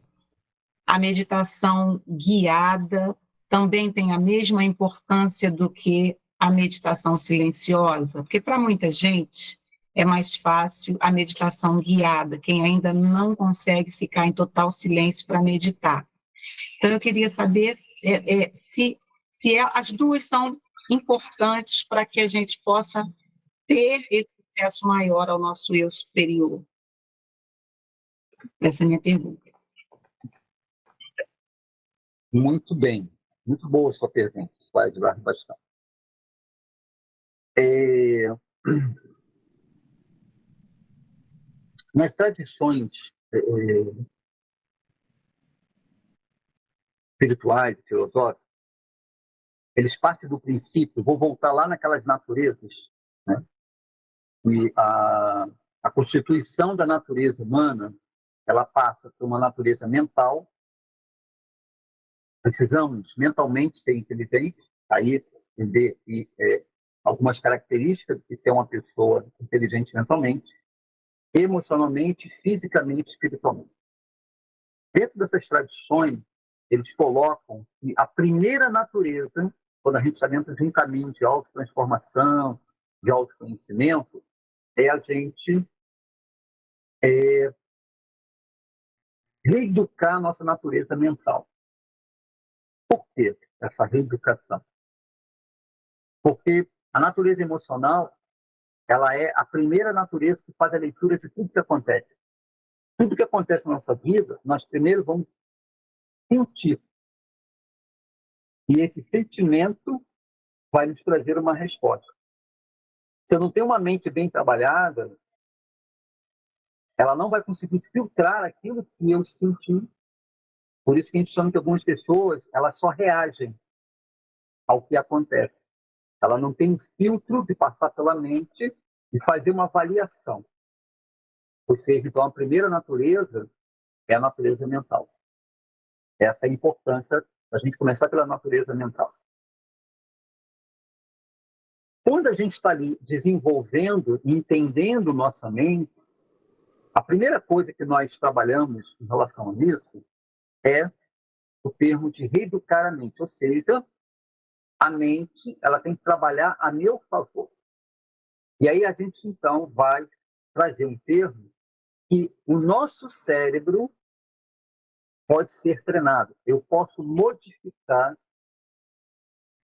a meditação guiada também tem a mesma importância do que a meditação silenciosa? Porque para muita gente é mais fácil a meditação guiada, quem ainda não consegue ficar em total silêncio para meditar. Então, eu queria saber se as duas são importantes para que a gente possa ter esse acesso maior ao nosso eu superior. Essa é a minha pergunta. Muito bem. Muito boa a sua pergunta. Isso vai ajudar bastante. Nas tradições espirituais e filosóficas, eles partem do princípio, vou voltar lá naquelas naturezas, né? E a constituição da natureza humana, ela passa por uma natureza mental. Precisamos mentalmente ser inteligentes, aí entender que algumas características de ter uma pessoa inteligente mentalmente, emocionalmente, fisicamente, espiritualmente. Dentro dessas tradições, eles colocam que a primeira natureza, quando a gente está dentro de um caminho de autotransformação, de autoconhecimento, é a gente reeducar a nossa natureza mental. Por que essa reeducação? Porque a natureza emocional, ela é a primeira natureza que faz a leitura de tudo que acontece. Tudo que acontece na nossa vida, nós primeiro vamos sentir. E esse sentimento vai nos trazer uma resposta. Se eu não tenho uma mente bem trabalhada, ela não vai conseguir filtrar aquilo que eu senti. Por isso que a gente chama que algumas pessoas, elas só reagem ao que acontece. Ela não tem um filtro de passar pela mente e fazer uma avaliação. Ou seja, então a primeira natureza é a natureza mental. Essa é a importância da gente começar pela natureza mental. Quando a gente está ali desenvolvendo e entendendo nossa mente, a primeira coisa que nós trabalhamos em relação a isso é o termo de reeducar a mente, ou seja, a mente ela tem que trabalhar a meu favor. E aí a gente então vai trazer um termo que o nosso cérebro pode ser treinado. Eu posso modificar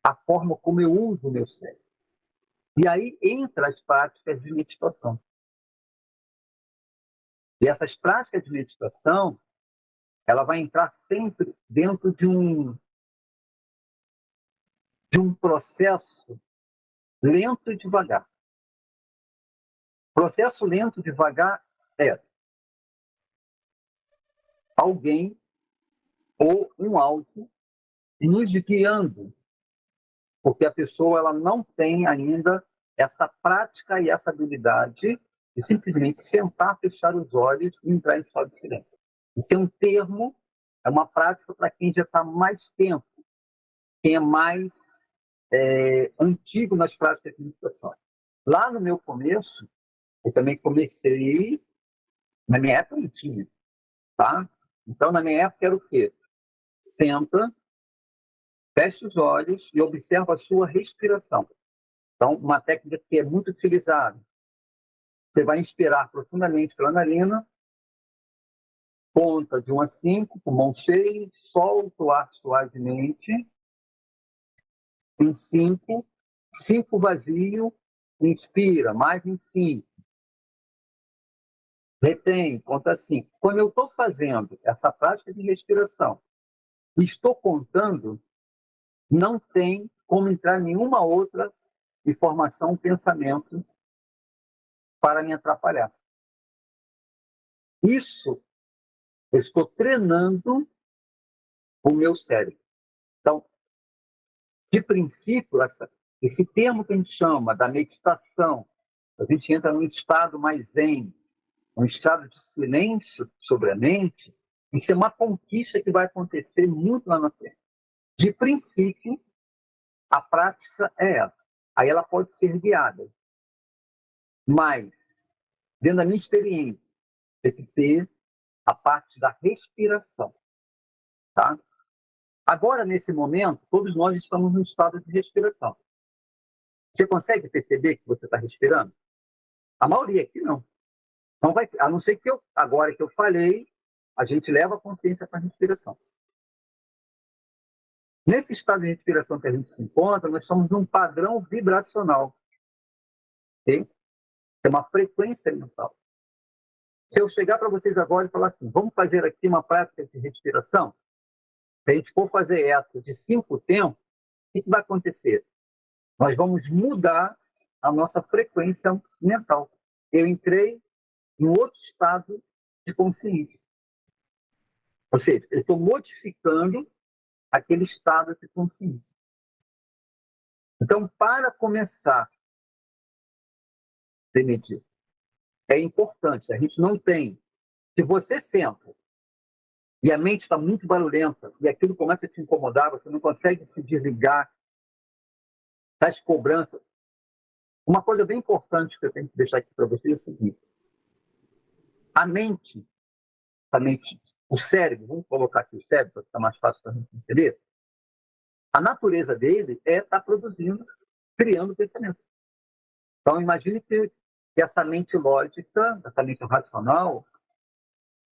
a forma como eu uso o meu cérebro. E aí entra as práticas de meditação. E essas práticas de meditação, ela vai entrar sempre dentro de um processo lento e devagar. Processo lento e devagar é alguém ou um algo nos guiando porque a pessoa ela não tem ainda essa prática e essa habilidade de simplesmente sentar, fechar os olhos e entrar em estado de silêncio. Isso é um termo, é uma prática para quem já está mais tempo, quem é mais antigo nas práticas de meditação. Lá no meu começo, eu também comecei, na minha época não tinha, tá? Então, na minha época era o quê? Senta, fecha os olhos e observa a sua respiração. Então, uma técnica que é muito utilizada. Você vai inspirar profundamente pela narina, conta de 1 a 5, pulmão cheio, solta o ar suavemente. Em 5, 5 vazio, inspira, mais em 5. Retém, conta 5. Quando eu estou fazendo essa prática de respiração e estou contando, não tem como entrar nenhuma outra informação, pensamento para me atrapalhar. Isso, eu estou treinando o meu cérebro. Então, de princípio, esse termo que a gente chama da meditação, a gente entra num estado mais zen, um estado de silêncio sobre a mente, isso é uma conquista que vai acontecer muito lá na frente. De princípio, a prática é essa. Aí ela pode ser guiada. Mas, dentro da minha experiência, tem que ter a parte da respiração. Tá? Agora, nesse momento, todos nós estamos num estado de respiração. Você consegue perceber que você está respirando? A maioria aqui não. Não vai, a não ser que agora que eu falei, a gente leva a consciência para a respiração. Nesse estado de respiração que a gente se encontra, nós estamos num padrão vibracional. Okay? É uma frequência mental. Se eu chegar para vocês agora e falar assim, vamos fazer aqui uma prática de respiração, se a gente for fazer essa de 5 tempos, o que vai acontecer? Nós vamos mudar a nossa frequência mental. Eu entrei em outro estado de consciência. Ou seja, eu estou modificando aquele estado de consciência. Então, para começar, Benedito, é importante, a gente não tem. Se você senta e a mente está muito barulhenta e aquilo começa a te incomodar, você não consegue se desligar das cobranças. Uma coisa bem importante que eu tenho que deixar aqui para vocês é o seguinte: a mente, o cérebro, vamos colocar aqui o cérebro para ficar mais fácil para a gente entender, a natureza dele é estar produzindo, criando pensamento. Então, imagine que essa mente lógica, essa mente racional,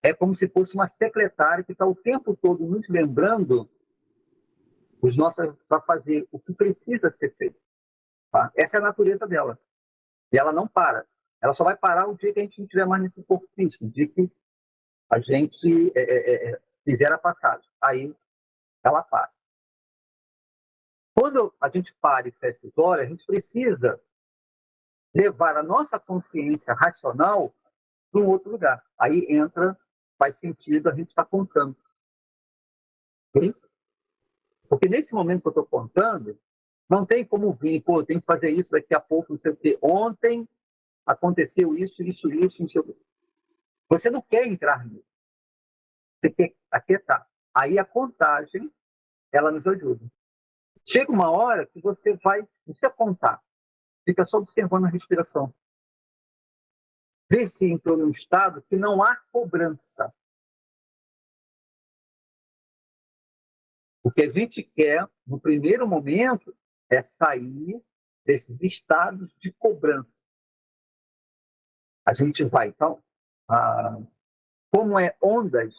é como se fosse uma secretária que está o tempo todo nos lembrando os nossos afazeres, o que precisa ser feito. Tá? Essa é a natureza dela. E ela não para. Ela só vai parar o dia que a gente não estiver mais nesse corpo físico, o dia que a gente fizer a passagem. Aí ela para. Quando a gente para e fecha os olhos, a gente precisa levar a nossa consciência racional para um outro lugar. Aí entra, faz sentido a gente estar contando. Okay? Porque nesse momento que eu estou contando, não tem como vir, pô, eu tenho que fazer isso daqui a pouco, não sei o quê. Ontem aconteceu isso, não sei o quê. Você não quer entrar nisso. Você quer aquietar. Aí a contagem, ela nos ajuda. Chega uma hora que você vai, não precisa contar, fica só observando a respiração. Vê se entrou num estado que não há cobrança. O que a gente quer, no primeiro momento, é sair desses estados de cobrança. A gente vai, então, como é ondas,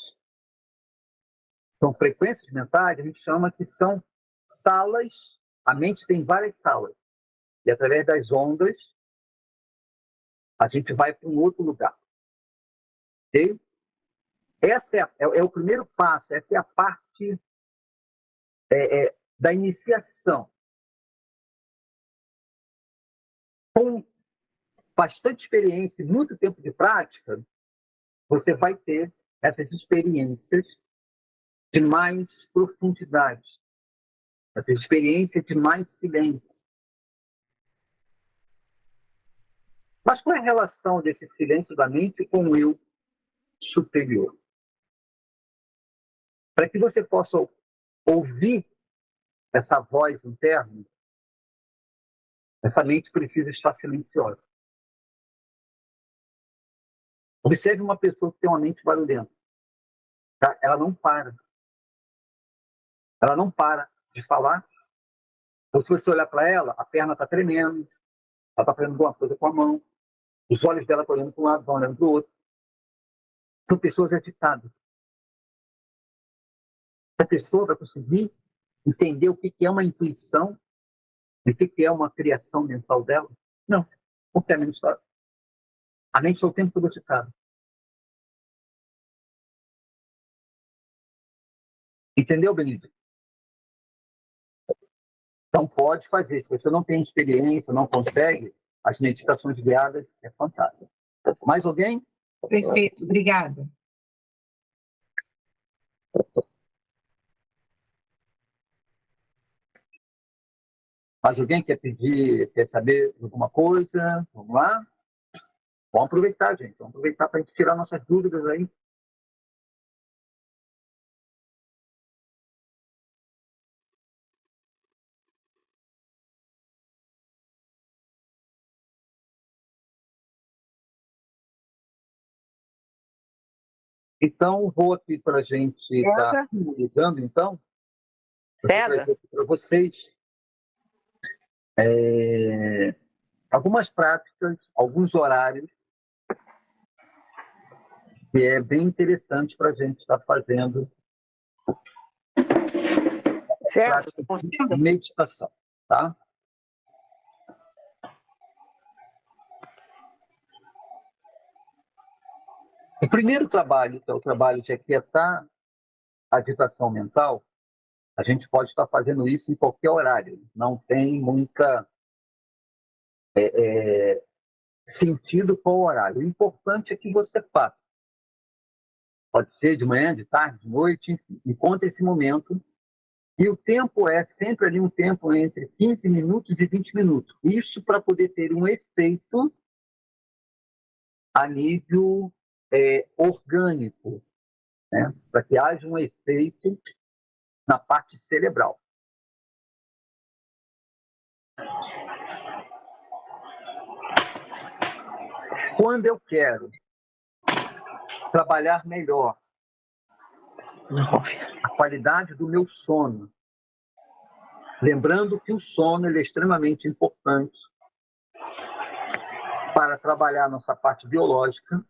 são frequências mentais, a gente chama que são salas, a mente tem várias salas, e através das ondas, a gente vai para um outro lugar. Ok? Esse é o primeiro passo, essa é a parte da iniciação. Com bastante experiência e muito tempo de prática, você vai ter essas experiências de mais profundidade. essa experiência de mais silêncio. Mas qual é a relação desse silêncio da mente com o eu superior? Para que você possa ouvir essa voz interna, essa mente precisa estar silenciosa. Observe uma pessoa que tem uma mente barulhenta. Tá? Ela não para. Ela não para de falar. Ou se você olhar para ela, a perna está tremendo, ela está fazendo alguma coisa com a mão, os olhos dela estão olhando para um lado, estão olhando para o outro. São pessoas agitadas. A pessoa vai conseguir entender o que é uma intuição e o que é uma criação mental dela? Não. Porque a mente está o tempo todo agitada. Entendeu, Benito? Então pode fazer. Se você não tem experiência, não consegue, as meditações guiadas é fantástico. Mais alguém? Perfeito, obrigada. Mais alguém quer saber alguma coisa? Vamos lá? Vamos aproveitar, gente. Vamos aproveitar para a gente tirar nossas dúvidas aí. Então, vou aqui para a gente estar finalizando, então. Vou aqui para a gente estar finalizando, então. Para vocês algumas práticas, alguns horários que é bem interessante para a gente estar fazendo prática de meditação, tá? O primeiro trabalho, que é o trabalho de aquietar a agitação mental, a gente pode estar fazendo isso em qualquer horário. Não tem muita sentido qual horário. O importante é que você faça. Pode ser de manhã, de tarde, de noite, enfim. Encontre esse momento. E o tempo é sempre ali um tempo entre 15 minutos e 20 minutos. Isso para poder ter um efeito a nível orgânico, né? Para que haja um efeito na parte cerebral. Quando eu quero trabalhar melhor a qualidade do meu sono, lembrando que o sono ele é extremamente importante para trabalhar nossa parte biológica,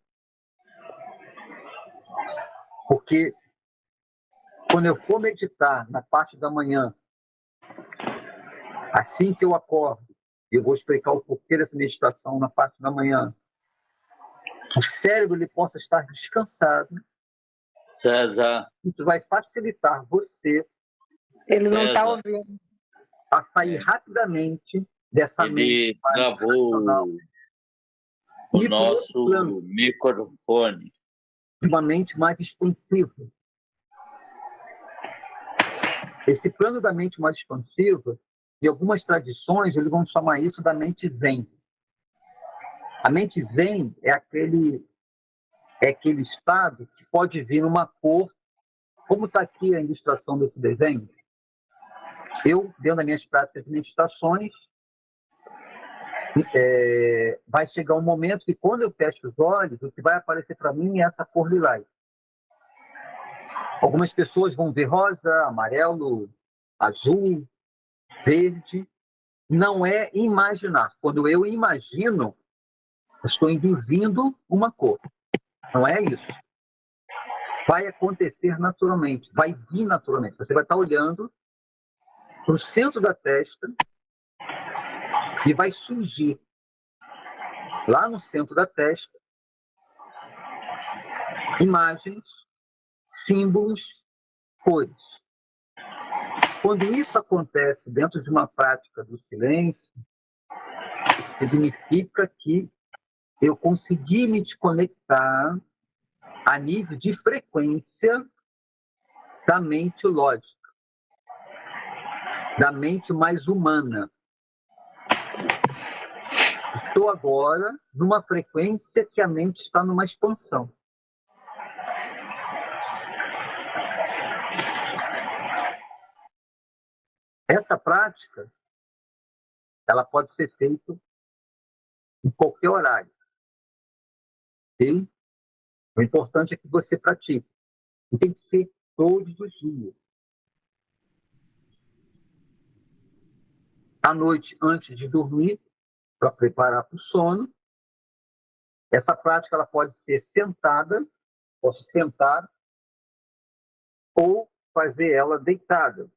porque quando eu for meditar na parte da manhã, assim que eu acordo, eu vou explicar o porquê dessa meditação na parte da manhã, o cérebro ele possa estar descansado. César. Isso vai facilitar você. Ele não está ouvindo. A sair rapidamente dessa mente. Ele travou o nosso microfone. Uma mente mais expansiva. Esse plano da mente mais expansiva, em algumas tradições, eles vão chamar isso da mente zen. A mente zen é aquele estado que pode vir numa cor, como está aqui a ilustração desse desenho. Eu, dentro das minhas práticas de meditações, vai chegar um momento que, quando eu fecho os olhos, o que vai aparecer para mim é essa cor lilás. Algumas pessoas vão ver rosa, amarelo, azul, verde. Não é imaginar. Quando eu imagino, eu estou induzindo uma cor. Não é isso. Vai acontecer naturalmente, vai vir naturalmente. Você vai estar olhando para o centro da testa e vai surgir lá no centro da testa imagens, símbolos, cores. Quando isso acontece dentro de uma prática do silêncio, significa que eu consegui me desconectar a nível de frequência da mente lógica. da mente mais humana. Estou agora numa frequência que a mente está numa expansão. Essa prática, ela pode ser feita em qualquer horário. Okay? O importante é que você pratique. E tem que ser todos os dias. À noite, antes de dormir, para preparar para o sono. Essa prática ela pode ser sentada, posso sentar, ou fazer ela deitada.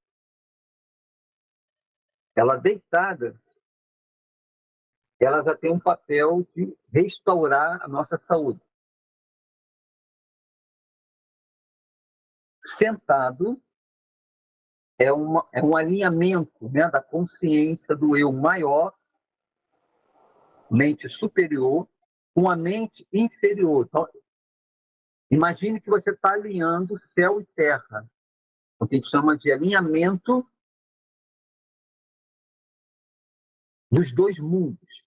Ela deitada, ela já tem um papel de restaurar a nossa saúde. Sentado é um alinhamento, né, da consciência do eu maior, mente superior, com a mente inferior. Então, imagine que você está alinhando céu e terra, o que a gente chama de alinhamento dos dois mundos.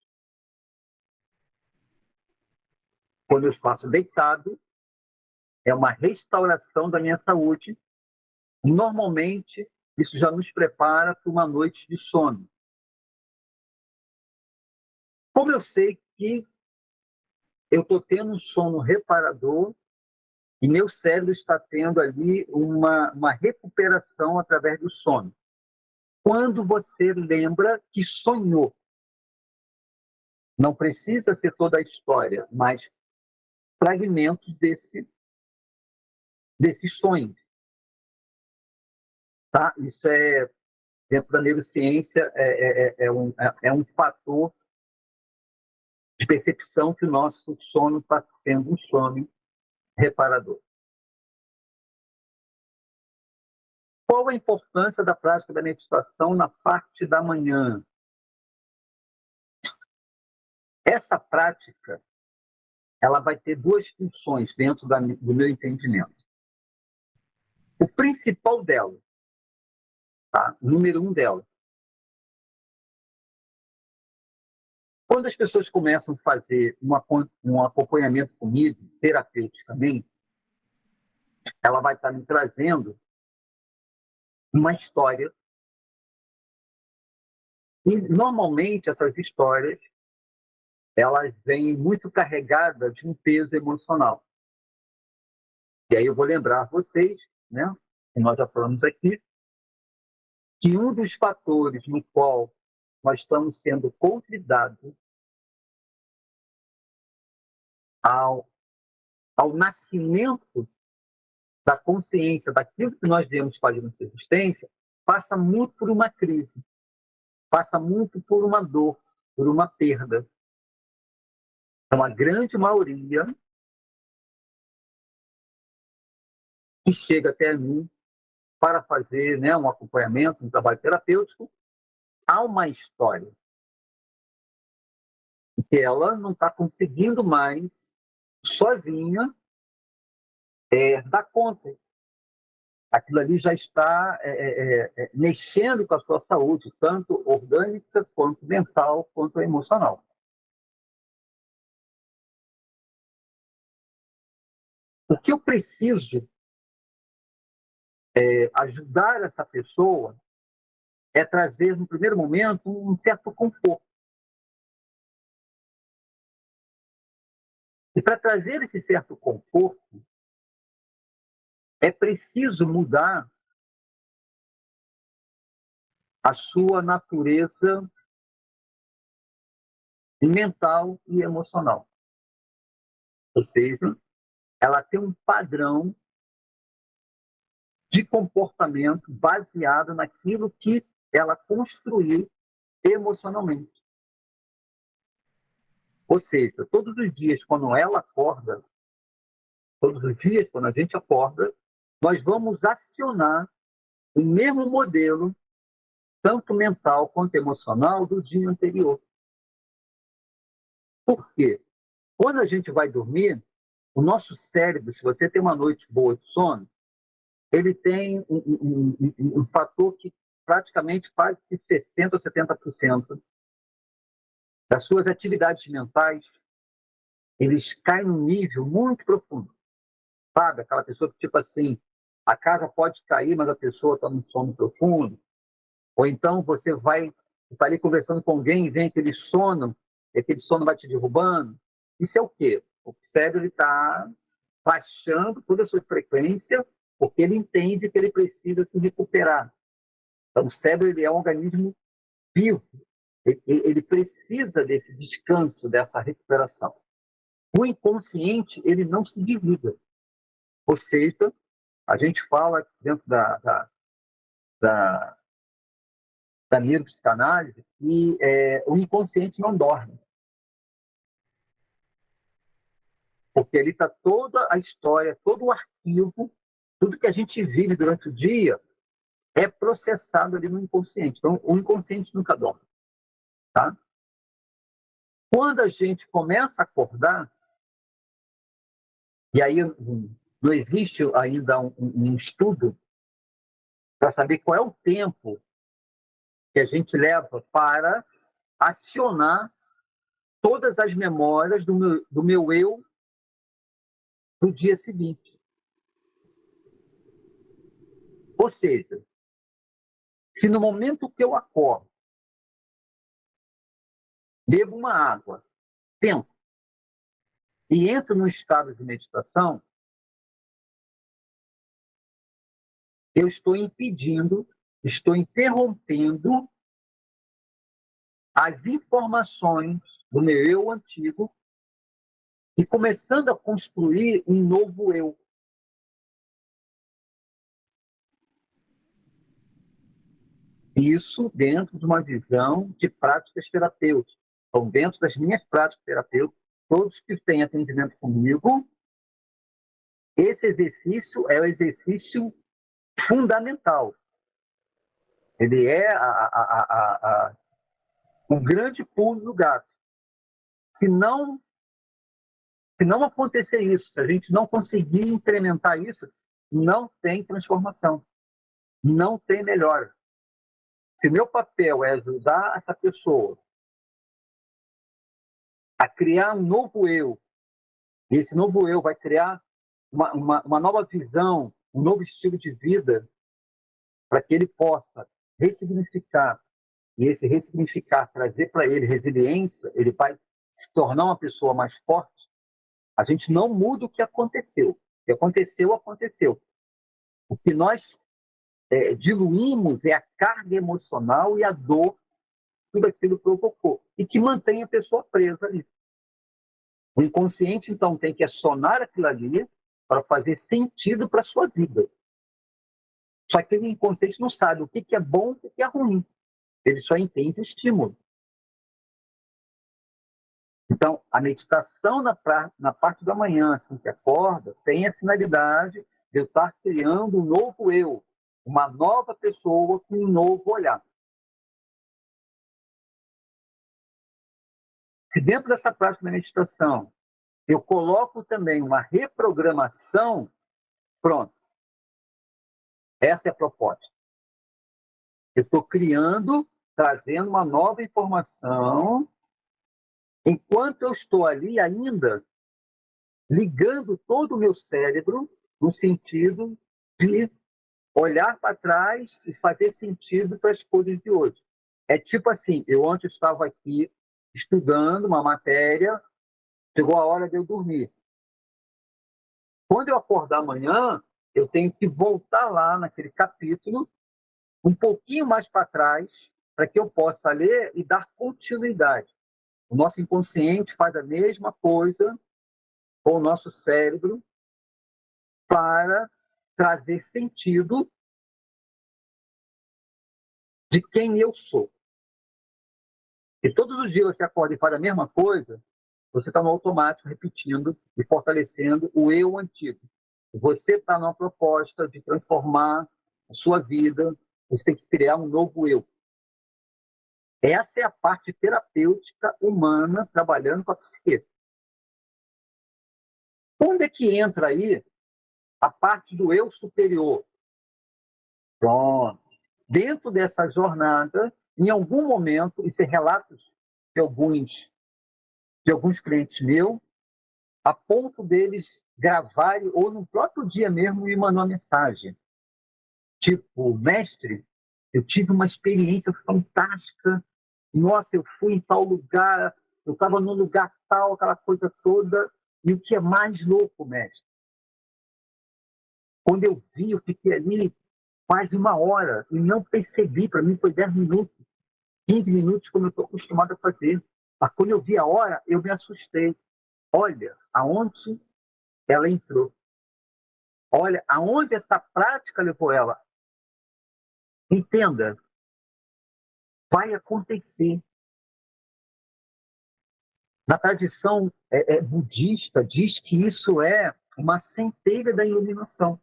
Quando eu faço deitado, é uma restauração da minha saúde. Normalmente, isso já nos prepara para uma noite de sono. Como eu sei que eu estou tendo um sono reparador e meu cérebro está tendo ali uma recuperação através do sono? Quando você lembra que sonhou. Não precisa ser toda a história, mas fragmentos desses sonhos. Tá? Isso dentro da neurociência, é um fator de percepção que o nosso sono está sendo um sono reparador. Qual a importância da prática da meditação na parte da manhã? Essa prática, ela vai ter duas funções dentro do meu entendimento. O principal dela, tá? Número 1 dela. Quando as pessoas começam a fazer um acompanhamento comigo, terapeuticamente, ela vai estar me trazendo uma história. E, normalmente, essas histórias, elas vêm muito carregadas de um peso emocional. E aí eu vou lembrar vocês, né, que nós já falamos aqui, que um dos fatores no qual nós estamos sendo convidados ao nascimento da consciência daquilo que nós viemos fazer nessa existência, passa muito por uma crise, passa muito por uma dor, por uma perda. Então, a grande maioria que chega até mim para fazer, né, um acompanhamento, um trabalho terapêutico, há uma história que ela não está conseguindo mais, sozinha, dar conta. Aquilo ali já está mexendo com a sua saúde, tanto orgânica, quanto mental, quanto emocional. O que eu preciso ajudar essa pessoa é trazer, no primeiro momento, um certo conforto. E para trazer esse certo conforto, é preciso mudar a sua natureza mental e emocional. Ou seja, ela tem um padrão de comportamento baseado naquilo que ela construiu emocionalmente. Ou seja, todos os dias, quando ela acorda, todos os dias, quando a gente acorda, nós vamos acionar o mesmo modelo, tanto mental quanto emocional, do dia anterior. Por quê? Quando a gente vai dormir, o nosso cérebro, se você tem uma noite boa de sono, ele tem um fator que praticamente quase que 60% ou 70% das suas atividades mentais, eles caem num nível muito profundo. Sabe? Aquela pessoa que, tipo assim, a casa pode cair, mas a pessoa está num sono profundo. Ou então você vai estar ali conversando com alguém e vem aquele sono, e aquele sono vai te derrubando. Isso é o quê? O cérebro está baixando toda a sua frequência, porque ele entende que ele precisa se recuperar. Então, o cérebro ele é um organismo vivo. Ele precisa desse descanso, dessa recuperação. O inconsciente, ele não se desliga. Ou seja, a gente fala dentro da neuropsicanálise que o inconsciente não dorme. Porque ali está toda a história, todo o arquivo, tudo que a gente vive durante o dia é processado ali no inconsciente. Então, o inconsciente nunca dorme. Tá? Quando a gente começa a acordar, e aí não existe ainda um estudo para saber qual é o tempo que a gente leva para acionar todas as memórias do meu eu no dia seguinte. Ou seja, se no momento que eu acordo, bebo uma água, tento, e entro num estado de meditação, eu estou impedindo, estou interrompendo as informações do meu eu antigo e começando a construir um novo eu. Isso dentro de uma visão de práticas terapêuticas. Então, dentro das minhas práticas terapêuticas, todos que têm atendimento comigo, esse exercício é o exercício fundamental. Ele é o grande pulo do gato. Se não acontecer isso, se a gente não conseguir incrementar isso, não tem transformação, não tem melhora. Se meu papel é ajudar essa pessoa a criar um novo eu, e esse novo eu vai criar uma nova visão, um novo estilo de vida, para que ele possa ressignificar, e esse ressignificar trazer para ele resiliência, ele vai se tornar uma pessoa mais forte, a gente não muda o que aconteceu. O que aconteceu, aconteceu. O que nós diluímos é a carga emocional e a dor que tudo aquilo provocou, e que mantém a pessoa presa ali. O inconsciente, então, tem que acionar aquilo ali para fazer sentido para a sua vida. Só que o inconsciente não sabe o que é bom e o que é ruim. Ele só entende o estímulo. Então, a meditação na parte da manhã, assim que acorda, tem a finalidade de eu estar criando um novo eu, uma nova pessoa com um novo olhar. Se dentro dessa prática da meditação eu coloco também uma reprogramação, pronto. Essa é a proposta. Eu estou criando, trazendo uma nova informação, enquanto eu estou ali ainda ligando todo o meu cérebro no sentido de olhar para trás e fazer sentido para as coisas de hoje. É tipo assim, eu ontem estava aqui estudando uma matéria, chegou a hora de eu dormir. Quando eu acordar amanhã, eu tenho que voltar lá naquele capítulo, um pouquinho mais para trás, para que eu possa ler e dar continuidade. O nosso inconsciente faz a mesma coisa com o nosso cérebro para trazer sentido de quem eu sou. E todos os dias você acorda e faz a mesma coisa, você está no automático repetindo e fortalecendo o eu antigo. Você está numa proposta de transformar a sua vida, você tem que criar um novo eu. Essa é a parte terapêutica humana trabalhando com a psique. Onde é que entra aí a parte do eu superior? Pronto. dentro dessa jornada, em algum momento, isso é relatos de alguns clientes meus, a ponto deles gravarem, ou no próprio dia mesmo, me mandar uma mensagem. Tipo, mestre, eu tive uma experiência fantástica. Nossa, eu fui em tal lugar, eu estava num lugar tal, aquela coisa toda. E o que é mais louco, mestre? Quando eu vi, eu fiquei ali quase 1 hora e não percebi. Para mim foi 10 minutos, 15 minutos, como eu estou acostumado a fazer. Mas quando eu vi a hora, eu me assustei. Olha aonde ela entrou. Olha aonde essa prática levou ela. Entenda, vai acontecer. Na tradição budista, diz que isso é uma centelha da iluminação.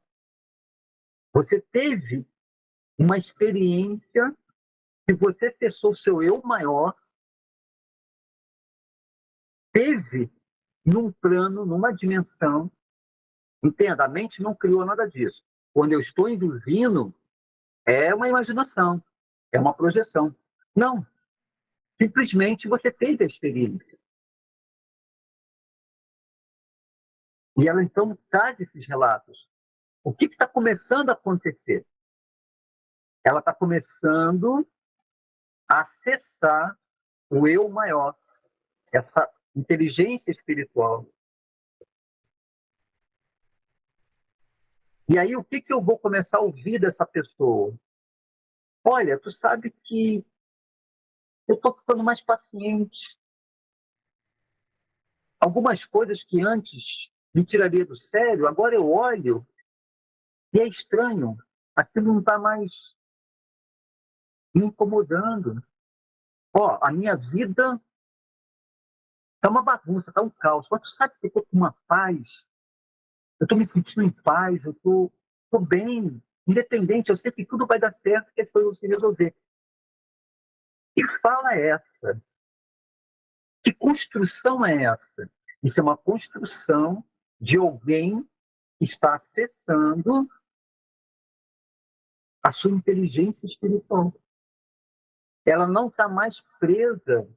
Você teve uma experiência que você acessou o seu eu maior, teve num plano, numa dimensão. Entenda, a mente não criou nada disso. Quando eu estou induzindo, é uma imaginação, é uma projeção. Não, simplesmente você teve a experiência. E ela então traz esses relatos. O que está começando a acontecer? Ela está começando a acessar o eu maior, essa inteligência espiritual. E aí, o que eu vou começar a ouvir dessa pessoa? Olha, tu sabe que eu estou ficando mais paciente. Algumas coisas que antes me tiraria do sério, agora eu olho e é estranho. Aquilo não está mais me incomodando. Ó, a minha vida está uma bagunça, está um caos. Mas tu sabe que eu estou com uma paz. Eu estou me sentindo em paz, eu estou bem, independente. Eu sei que tudo vai dar certo, que é só você resolver. Que fala é essa? Que construção é essa? Isso é uma construção de alguém que está acessando a sua inteligência espiritual. Ela não está mais presa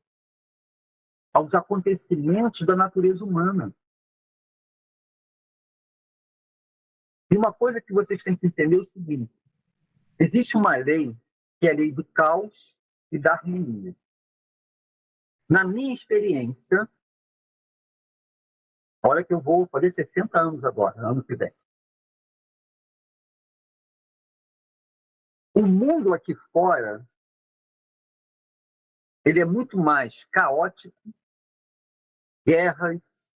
aos acontecimentos da natureza humana. E uma coisa que vocês têm que entender é o seguinte: existe uma lei que é a lei do caos e da harmonia. Na minha experiência, olha que eu vou fazer 60 anos agora, ano que vem. O mundo aqui fora, ele é muito mais caótico, guerras,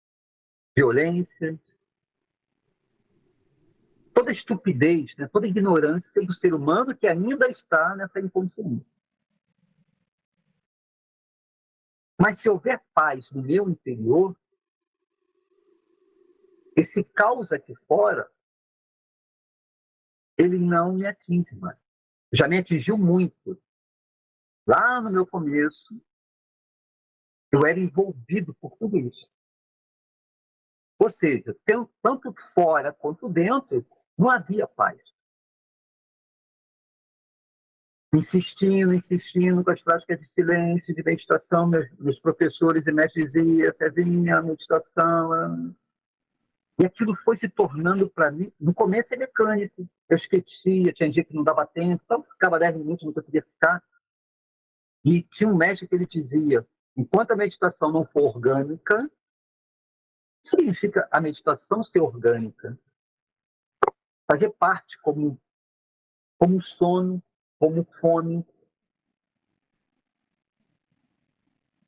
violência, toda a estupidez, né? Toda a ignorância do ser humano que ainda está nessa inconsciência. Mas se houver paz no meu interior, esse caos aqui fora, ele não me atinge mais. Já me atingiu muito. Lá no meu começo, eu era envolvido por tudo isso. Ou seja, tanto fora quanto dentro, não havia paz. Insistindo com as práticas de silêncio, de meditação, meus professores e mestres diziam, Cezinha, meditação. E aquilo foi se tornando para mim, no começo é mecânico. Eu esquecia, tinha dia que não dava tempo, então ficava 10 minutos, não conseguia ficar. E tinha um mestre que ele dizia, enquanto a meditação não for orgânica, significa a meditação ser orgânica. Fazer parte como sono, como fome.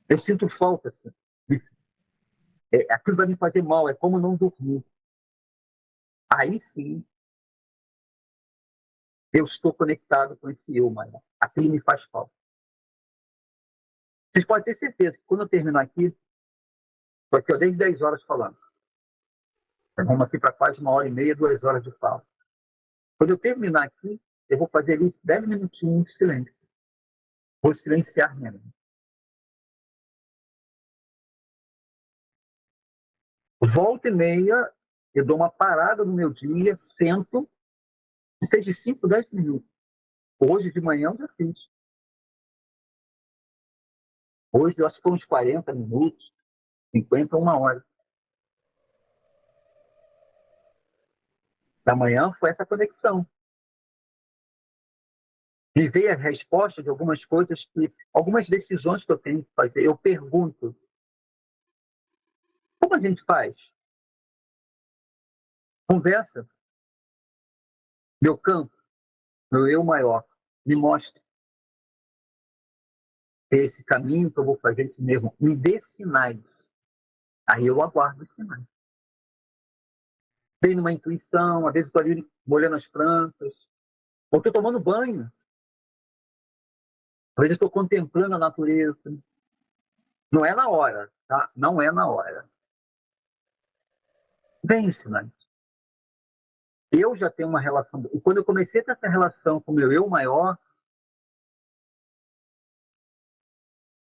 Eu sinto falta, assim. Aquilo vai me fazer mal, é como não dormir. Aí sim, eu estou conectado com esse eu maior. Aquilo me faz falta. Vocês podem ter certeza que quando eu terminar aqui, estou aqui desde 10 horas falando. Vamos aqui para quase 1h30, 2 horas de fala. Quando eu terminar aqui, eu vou fazer isso 10 minutinhos de silêncio. Vou silenciar mesmo. Volta e meia, eu dou uma parada no meu dia, sento, que seja de 5, 10 minutos. Hoje de manhã eu já fiz. Hoje eu acho que foi uns 40 minutos, 50, 1 hora. Da manhã foi essa conexão. Me veio a resposta de algumas coisas, algumas decisões que eu tenho que fazer. Eu pergunto, como a gente faz? Conversa. Meu campo, meu eu maior, me mostra esse caminho que eu vou fazer, esse mesmo. Me dê sinais. Aí eu aguardo os sinais. Vem numa intuição, às vezes estou ali molhando as plantas, ou estou tomando banho. Às vezes estou contemplando a natureza. Não é na hora, tá? Não é na hora. Vem os sinais. Eu já tenho uma relação. E quando eu comecei a ter essa relação com o meu eu maior,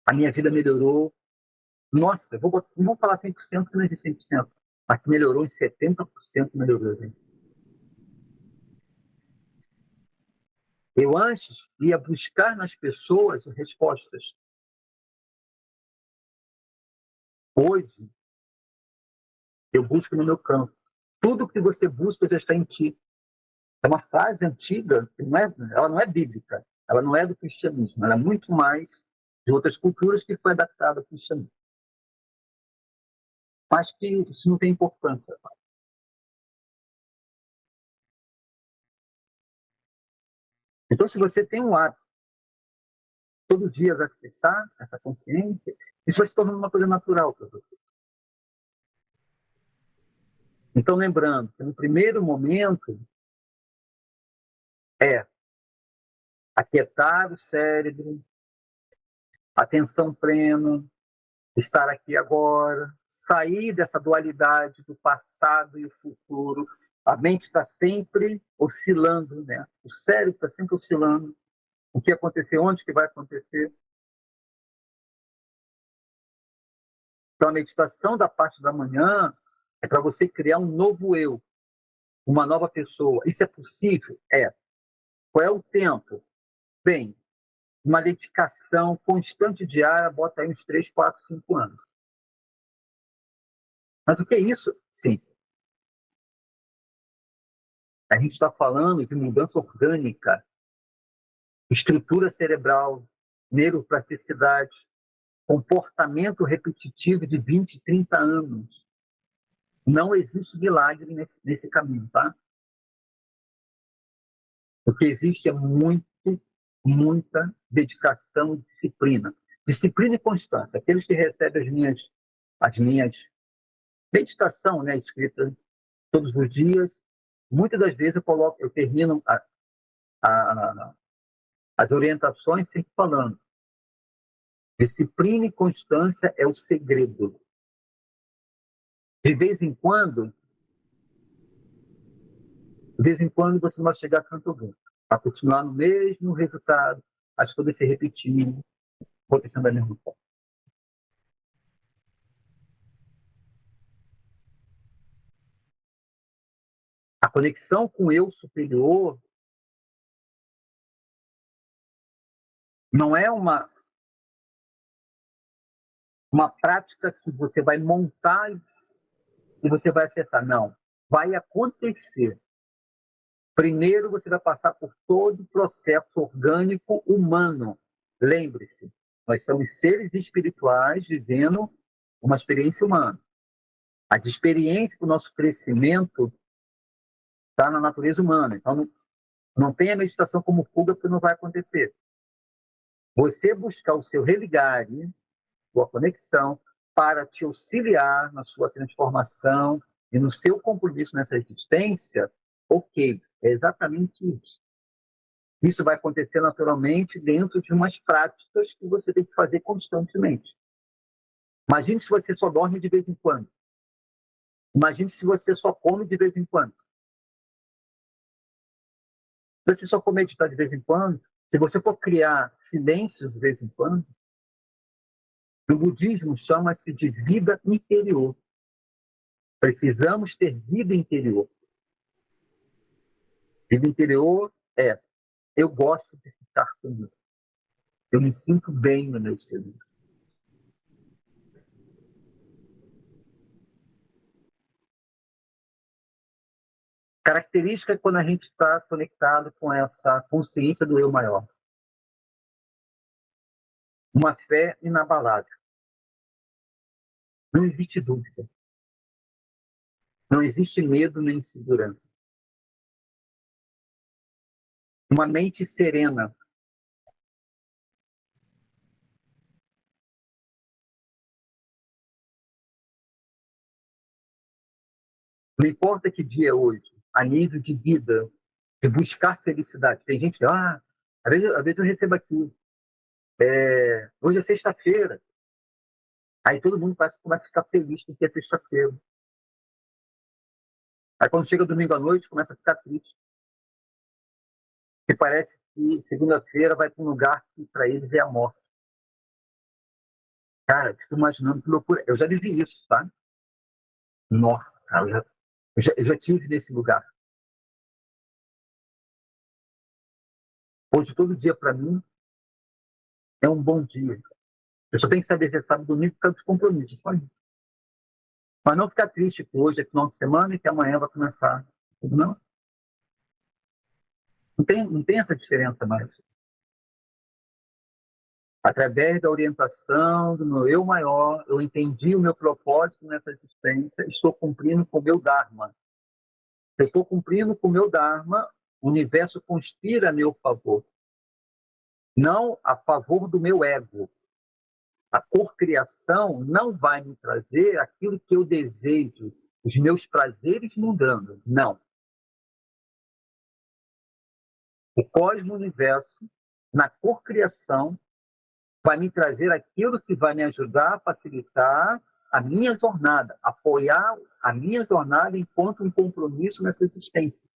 a minha vida melhorou. Nossa, não vou falar 100%, que não existe 100%, mas que melhorou em 70%, melhorou. Eu antes ia buscar nas pessoas respostas. Hoje, eu busco no meu campo. Tudo que você busca já está em ti. É uma frase antiga, que ela não é bíblica, ela não é do cristianismo, ela é muito mais de outras culturas que foi adaptada ao cristianismo. Mas que isso não tem importância. Então, se você tem um hábito, todo dia acessar essa consciência, isso vai se tornando uma coisa natural para você. Então, lembrando que no primeiro momento é aquietar o cérebro, atenção plena, estar aqui agora, sair dessa dualidade do passado e o futuro. A mente está sempre oscilando, né? O cérebro está sempre oscilando. O que aconteceu, onde que vai acontecer. Então, a meditação da parte da manhã é para você criar um novo eu, uma nova pessoa. Isso é possível? É. Qual é o tempo? Bem, uma dedicação constante diária, bota aí uns 3, 4, 5 anos. Mas o que é isso? Sim. A gente está falando de mudança orgânica, estrutura cerebral, neuroplasticidade, comportamento repetitivo de 20, 30 anos. Não existe milagre nesse caminho, tá? O que existe é muita dedicação e disciplina. Disciplina e constância. Aqueles que recebem as minhas meditação, né, escrita todos os dias, muitas das vezes eu termino as orientações sempre falando: disciplina e constância é o segredo. De vez em quando você vai chegar a canto bom, para continuar no mesmo resultado, as coisas se repetindo, acontecendo da mesma forma. A conexão com o eu superior não é uma prática que você vai montar e você vai acessar. Não. Vai acontecer. Primeiro, você vai passar por todo o processo orgânico humano. Lembre-se, nós somos seres espirituais vivendo uma experiência humana. As experiências do nosso crescimento está na natureza humana. Então, não tem a meditação como fuga, porque não vai acontecer. Você buscar o seu religare, sua conexão, para te auxiliar na sua transformação e no seu compromisso nessa existência, ok, é exatamente isso. Isso vai acontecer naturalmente dentro de umas práticas que você tem que fazer constantemente. Imagine se você só dorme de vez em quando. Imagine se você só come de vez em quando. Se você só for meditar de vez em quando, se você for criar silêncio de vez em quando, no budismo chama-se de vida interior. Precisamos ter vida interior. Vida interior é eu gosto de ficar comigo. Eu me sinto bem no meu silêncio. Característica é quando a gente está conectado com essa consciência do eu maior. Uma fé inabalável. Não existe dúvida. Não existe medo nem insegurança. Uma mente serena. Não importa que dia é hoje, a nível de vida, de buscar felicidade. Tem gente que, às vezes eu recebo aqui, hoje é sexta-feira. Aí todo mundo começa a ficar feliz porque é sexta-feira. Aí quando chega domingo à noite, começa a ficar triste. E parece que segunda-feira vai para um lugar que para eles é a morte. Cara, eu fico imaginando que loucura. Eu já vivi isso, tá? Nossa, cara, eu já tive nesse lugar. Hoje, todo dia para mim é um bom dia. Eu só tenho que saber se é sábado, domingo, por causa dos compromissos. Mas não ficar triste que hoje é final de semana e que amanhã vai começar. Não, não tem essa diferença mais. Através da orientação do meu eu maior, eu entendi o meu propósito nessa existência, estou cumprindo com o meu Dharma. Se eu estou cumprindo com o meu Dharma, o universo conspira a meu favor. Não a favor do meu ego. A cocriação não vai me trazer aquilo que eu desejo, os meus prazeres mudando. Não. O cosmo-universo, na cocriação, vai me trazer aquilo que vai me ajudar a facilitar a minha jornada, apoiar a minha jornada enquanto um compromisso nessa existência.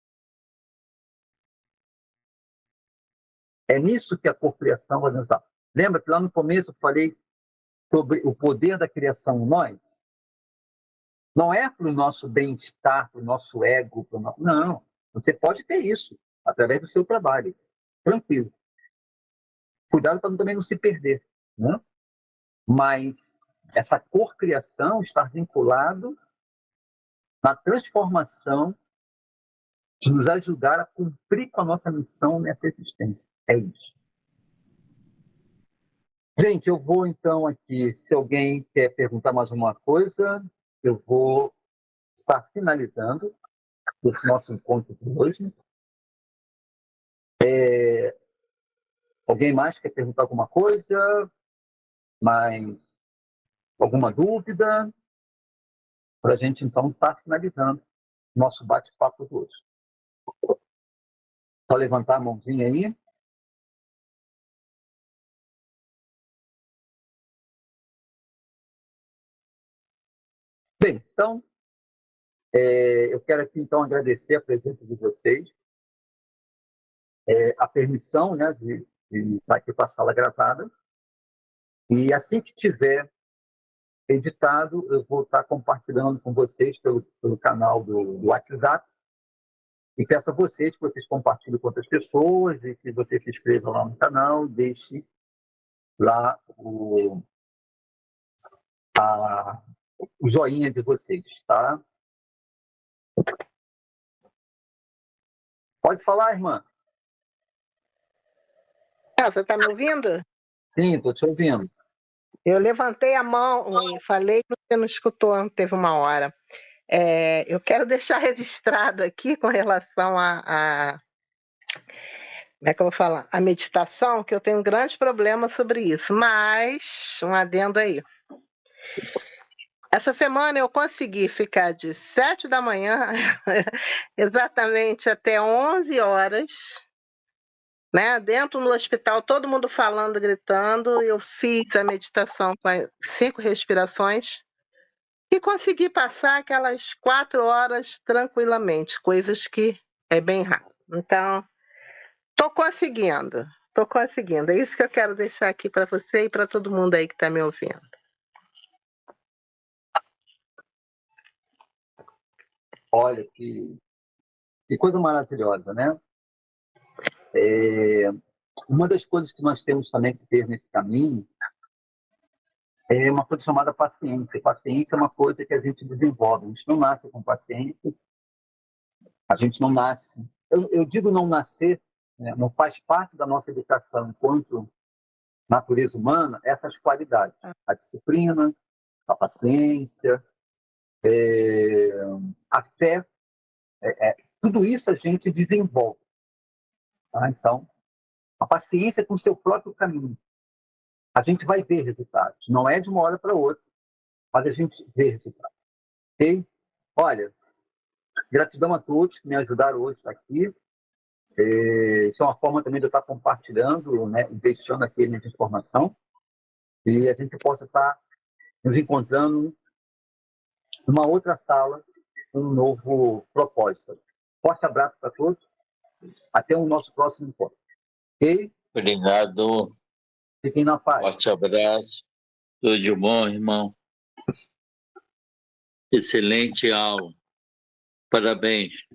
É nisso que a cocriação vai nos dar. Lembra que lá no começo eu falei sobre o poder da criação em nós? Não é para o nosso bem-estar, para o nosso ego, não. Você pode ter isso através do seu trabalho. Tranquilo. Cuidado para também não se perder. Né? Mas essa cocriação está vinculado na transformação de nos ajudar a cumprir com a nossa missão nessa existência. É isso. Gente, eu vou então aqui, se alguém quer perguntar mais uma coisa, eu vou estar finalizando esse nosso encontro de hoje. Alguém mais quer perguntar alguma coisa? Mais alguma dúvida? Para a gente então estar finalizando nosso bate-papo de hoje. Só levantar a mãozinha aí. Bem, então, eu quero aqui então agradecer a presença de vocês, a permissão, né, de estar aqui com a sala gravada. E assim que tiver editado, eu vou estar compartilhando com vocês pelo canal do WhatsApp. E peço a vocês que vocês compartilhem com outras pessoas e que vocês se inscrevam lá no canal, deixem lá o joinha de vocês, tá? Pode falar, irmã. Você está me ouvindo? Sim, estou te ouvindo. Eu levantei a mão e falei que você não escutou, teve uma hora. Eu quero deixar registrado aqui com relação a como é que eu vou falar? A meditação, que eu tenho um grande problema sobre isso, mas um adendo aí. Essa semana eu consegui ficar de 7 da manhã exatamente até 11 horas, né? Dentro do hospital, todo mundo falando, gritando. Eu fiz a meditação com 5 respirações e consegui passar aquelas 4 horas tranquilamente, coisas que é bem raro. Então, estou conseguindo. É isso que eu quero deixar aqui para você e para todo mundo aí que está me ouvindo. Olha, que coisa maravilhosa, né? Uma das coisas que nós temos também que ter nesse caminho é uma coisa chamada paciência. Paciência é uma coisa que a gente desenvolve. A gente não nasce com paciência, a gente não nasce. Eu digo não nascer, né? Não faz parte da nossa educação enquanto natureza humana essas qualidades. A disciplina, a paciência, a fé, tudo isso a gente desenvolve. Tá? Então, a paciência com o seu próprio caminho. A gente vai ver resultados. Não é de uma hora para outra, mas a gente vê resultados. Ok? Olha, gratidão a todos que me ajudaram hoje a estar aqui. Isso é uma forma também de eu estar compartilhando, né, investindo aqui nessa informação, e a gente possa estar nos encontrando numa outra sala, com um novo propósito. Forte abraço para todos. Até o nosso próximo encontro. Ok? Obrigado. Fiquem na paz. Forte abraço. Tudo de bom, irmão. Excelente aula. Parabéns.